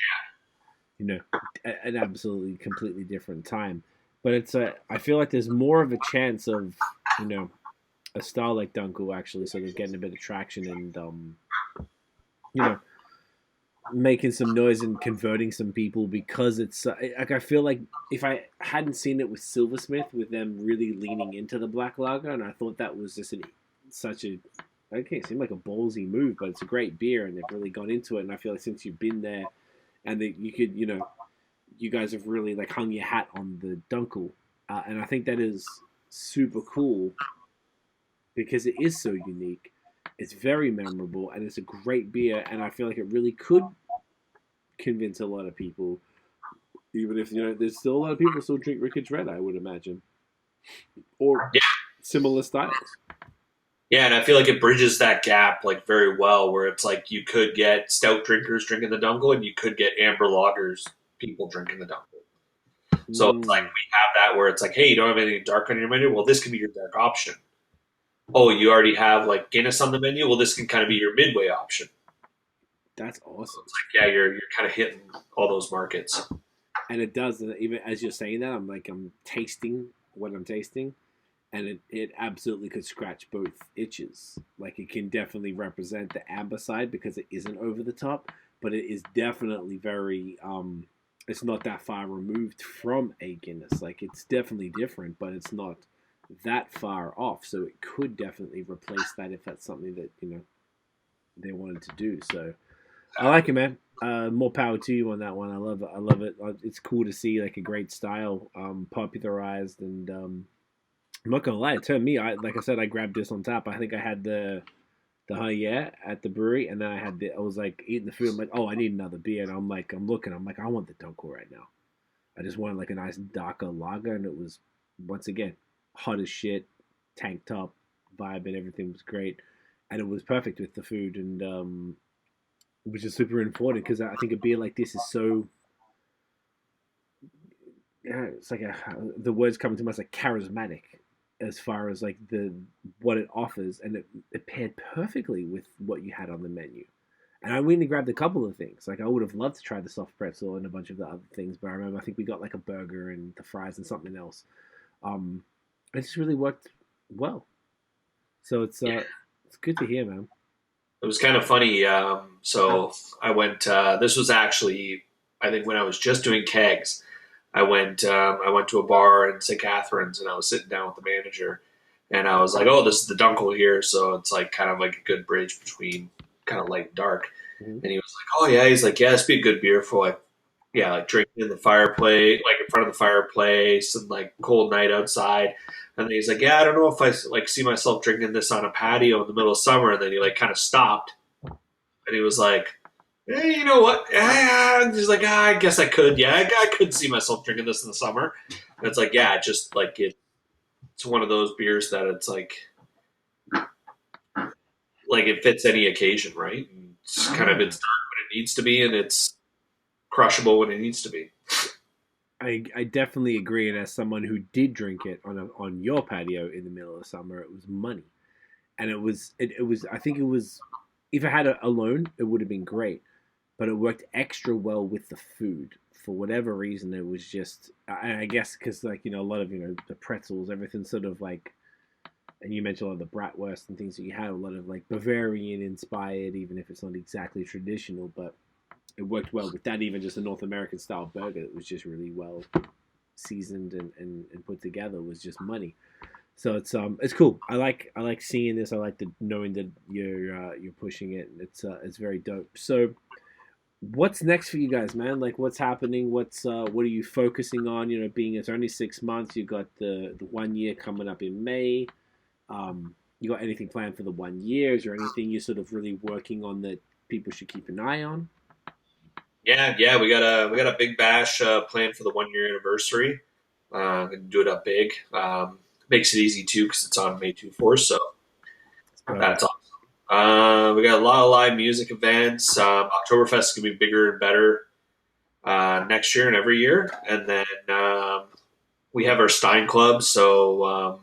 an absolutely completely different time. But I feel like there's more of a chance of, a style like Dunkel actually sort of getting a bit of traction and, making some noise and converting some people, because it's like I feel like if I hadn't seen it with Silversmith, with them really leaning into the black lager, and I thought that was just such a, I can't seem like a ballsy move, but it's a great beer and they've really gone into it. And I feel like since you've been there, and that you could, you guys have really like hung your hat on the Dunkel, and I think that is super cool because it is so unique. It's very memorable and it's a great beer, and I feel like it really could convince a lot of people, even if there's still a lot of people still drink Rickard's Red, I would imagine, or similar styles. Yeah, and I feel like it bridges that gap like very well, where it's like you could get stout drinkers drinking the Dunkel, and you could get amber lagers people drinking the Dunkel. So it's like we have that where it's like, hey, you don't have anything dark on your menu? Well, this can be your dark option. Oh, you already have like Guinness on the menu? Well, this can kind of be your midway option. That's awesome. It's like, yeah, you're kind of hitting all those markets. And it does, even as you're saying that, I'm tasting what I'm tasting, and it absolutely could scratch both itches. Like it can definitely represent the amber side because it isn't over the top, but it is definitely very it's not that far removed from a Guinness. Like it's definitely different, but it's not that far off. So it could definitely replace that if that's something that they wanted to do. So I like it, man. More power to you on that one. I love it. I love it. It's cool to see like a great style popularized, and I'm not gonna lie, it turned me. Like I said, I grabbed this on tap. I think I had the Huhh Yeah at the brewery, and then I was like eating the food. I'm like, oh, I need another beer, and I'm like, I want the Dunkel right now. I just wanted like a nice darker lager, and it was once again, hot as shit, tank top, vibe, and everything was great, and it was perfect with the food, and which is super important because I think a beer like this is so. Yeah, it's like the words coming to mind is like charismatic as far as like the what it offers, and it paired perfectly with what you had on the menu. And I went and grabbed a couple of things. Like I would have loved to try the soft pretzel and a bunch of the other things, but I remember I think we got like a burger and the fries and something else. Um, it just really worked well. So it's good to hear, man. It was kind of funny. So I went. This was actually, I think, when I was just doing kegs. I went. I went to a bar in St. Catharines, and I was sitting down with the manager, and I was like, "Oh, this is the Dunkel here, so it's like kind of like a good bridge between kind of light and dark." Mm-hmm. And he was like, "Oh yeah," he's like, "Yeah, this be a good beer for like, yeah, like drinking in the fireplace, like in front of the fireplace, and like cold night outside." And then he's like, "Yeah, I don't know if I like see myself drinking this on a patio in the middle of summer." And then he like kind of stopped, and he was like, "Hey, you know what?" He's like, I guess I could. Yeah, I could see myself drinking this in the summer. And it's like, yeah, just like it's one of those beers that it's like it fits any occasion, right? And it's kind of it's dark when it needs to be, and it's crushable when it needs to be. I definitely agree, and as someone who did drink it on your patio in the middle of summer, it was money, and it was I think it was if I had it alone, it would have been great, but it worked extra well with the food for whatever reason. It was just I guess because like a lot of the pretzels, everything sort of like, and you mentioned a lot of the bratwurst and things that you had a lot of like Bavarian inspired, even if it's not exactly traditional, but it worked well with that. Even just a North American style burger that was just really well seasoned and put together was just money. So it's cool. I like seeing this. I like the knowing that you're pushing it. It's very dope. So what's next for you guys, man? Like what's happening? What are you focusing on? Being it's only 6 months. You got the 1 year coming up in May. You got anything planned for the 1 year? Is there anything you're sort of really working on that people should keep an eye on? Yeah, we got a big bash planned for the 1 year anniversary. Gonna do it up big. Makes it easy too because it's on May 24th, so that's awesome. We got a lot of live music events. Oktoberfest is gonna be bigger and better next year and every year, and then we have our Stein Club. So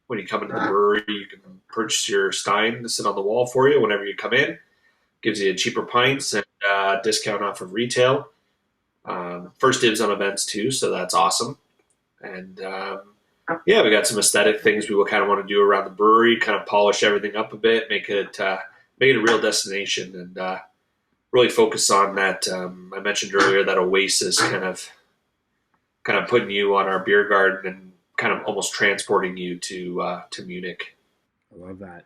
when you come into the brewery, you can purchase your Stein to sit on the wall for you whenever you come in. Gives you cheaper pints and discount off of retail. First dibs on events too, so that's awesome. And yeah, we got some aesthetic things we will kind of want to do around the brewery, kind of polish everything up a bit, make it a real destination, and really focus on that. I mentioned earlier that oasis kind of putting you on our beer garden and kind of almost transporting you to Munich. I love that.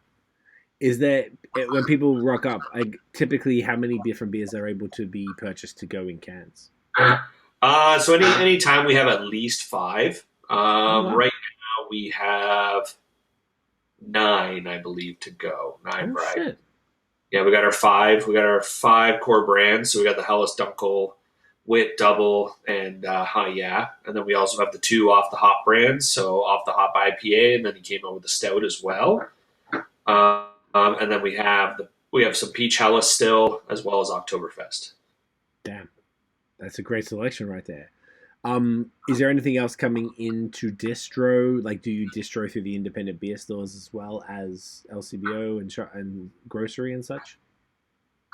Is that when people rock up? Like typically, how many different beers are able to be purchased to go in cans? So any time we have at least five. Wow. Right now we have 9, I believe, to go. 9, Oh right? shit! Yeah, we got our 5. We got our 5 core brands. So we got the Helles Dunkel, Wit Double, and Huhh Yeah, and then we also have the 2 off the hop brands. So off the hop IPA, and then he came out with the stout as well. And then we have some peach Helles still, as well as Oktoberfest. Damn, that's a great selection right there. Is there anything else coming into distro? Like, do you distro through the independent beer stores as well as LCBO and grocery and such?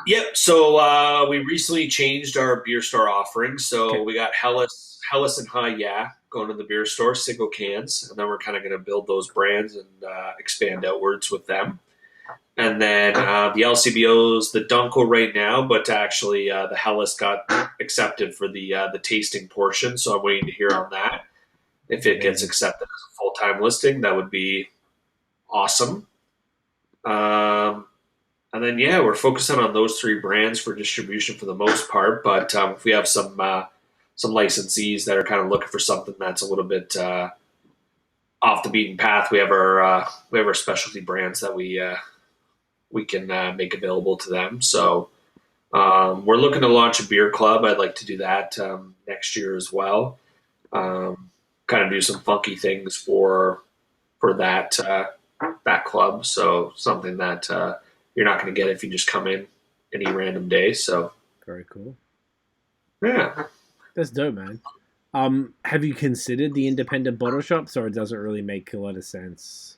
Yep. So we recently changed our beer store offerings. So Okay. we got Helles and Huhh Yeah going to the beer store, single cans, and then we're kind of going to build those brands and expand outwards with them. And then the LCBOs, the Dunkel right now, but actually the Helles got accepted for the tasting portion. So I'm waiting to hear on that. If it gets accepted as a full-time listing, that would be awesome. And then, yeah, we're focusing on those 3 brands for distribution for the most part. But if we have some licensees that are kind of looking for something that's a little bit off the beaten path, we have our specialty brands that we can make available to them. So we're looking to launch a beer club. I'd like to do that next year as well. Kind kind of do some funky things for that that club. So something that you're not going to get if you just come in any random day. So Very cool. yeah, That's dope, man. Have you considered the independent bottle shops, or it doesn't really make a lot of sense?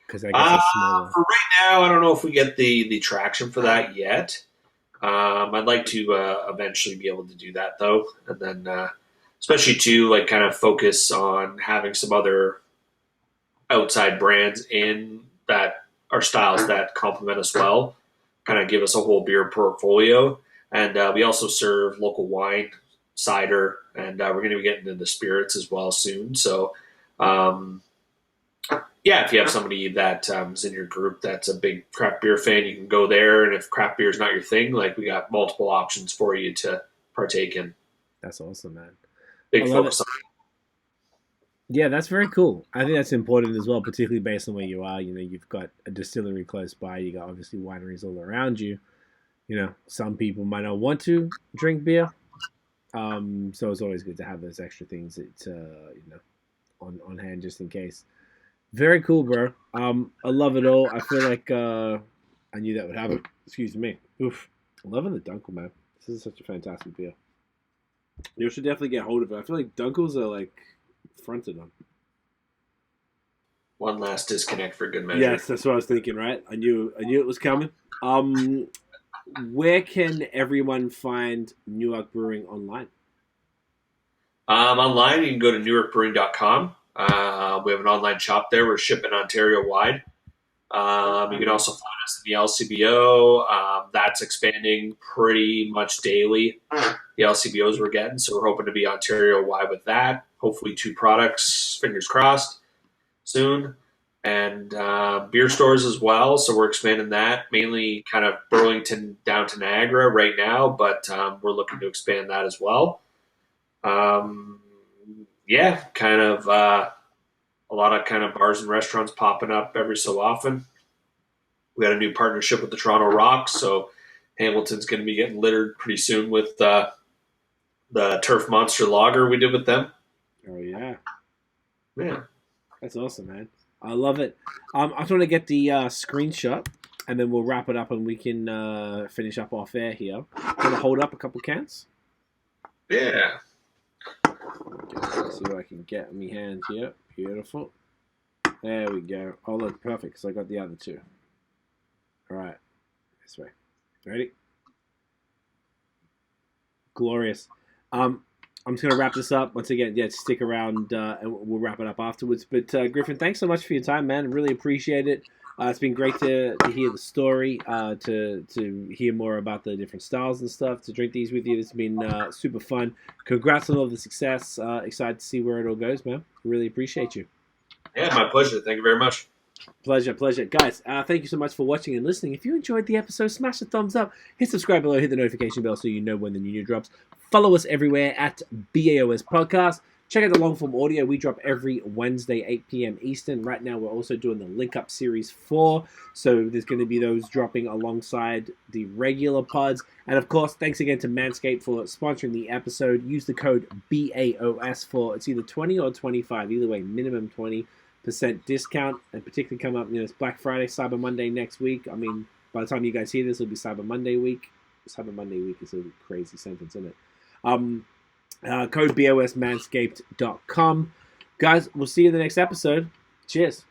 Because I guess it's smaller. for right now, I don't know if we get the traction for that yet. I'd like to eventually be able to do that though, and then especially to like kind of focus on having some other outside brands in that are styles that complement us well, kind of give us a whole beer portfolio. And we also serve local wine, cider, and we're going to be getting into spirits as well soon. So, yeah, if you have somebody that is in your group that's a big craft beer fan, you can go there. And if craft beer is not your thing, like we got multiple options for you to partake in. That's awesome, man. Big I love focus it. on. Yeah, that's very cool. I think that's important as well, particularly based on where you are. You know, you've got a distillery close by. You got obviously wineries all around you. You know, some people might not want to drink beer, so it's always good to have those extra things that you know on hand just in case. Very cool, bro. I love it all. I feel like I knew that would happen. Excuse me. Oof. I'm loving the Dunkel, man. This is such a fantastic beer. You should definitely get hold of it. I feel like Dunkels are like fronted on. One last disconnect for good measure. Yes, that's what I was thinking. Right? I knew it was coming. Where can everyone find Newark Brewing online? Online, you can go to newarkbrewing.com. We have an online shop there. We're shipping Ontario wide. You can also find us in the LCBO. That's expanding pretty much daily, the LCBOs we're getting. So we're hoping to be Ontario wide with that. Hopefully 2 products, fingers crossed, soon. And beer stores as well. So we're expanding that, mainly kind of Burlington down to Niagara right now, but we're looking to expand that as well. Yeah, kind of a lot of kind of bars and restaurants popping up every so often. We got a new partnership with the Toronto Rocks, so Hamilton's going to be getting littered pretty soon with the Turf Monster Lager we did with them. Oh yeah, Yeah. that's awesome, man. I love it. I just want to get the screenshot, and then we'll wrap it up, and we can finish up off air here. Want to hold up a couple cans? Yeah. Let's see what I can get in my hand here. Beautiful. There we go. Oh, look, perfect, because I got the other 2. All right. This way. Ready? Glorious. I'm just going to wrap this up. Once again, yeah, stick around, and we'll wrap it up afterwards. But, Griffin, thanks so much for your time, man. Really appreciate it. It's been great to hear the story, to hear more about the different styles and stuff, to drink these with you. It's been super fun. Congrats on all the success. Excited to see where it all goes, man. Really appreciate you. Yeah, my pleasure. Thank you very much. Pleasure. Guys, thank you so much for watching and listening. If you enjoyed the episode, smash the thumbs up, hit subscribe below, hit the notification bell so you know when the new drops. Follow us everywhere at BAOS Podcast. Check out the long form audio. We drop every Wednesday, 8 p.m. Eastern. Right now, we're also doing the Link Up Series 4. So there's going to be those dropping alongside the regular pods. And of course, thanks again to Manscaped for sponsoring the episode. Use the code BAOS for it's either 20 or 25. Either way, minimum 20% discount. And particularly come up, it's Black Friday, Cyber Monday next week. I mean, by the time you guys hear this, it'll be Cyber Monday week. Cyber Monday week is a crazy sentence, isn't it? Code BOSmanscaped.com. Guys, we'll see you in the next episode. Cheers.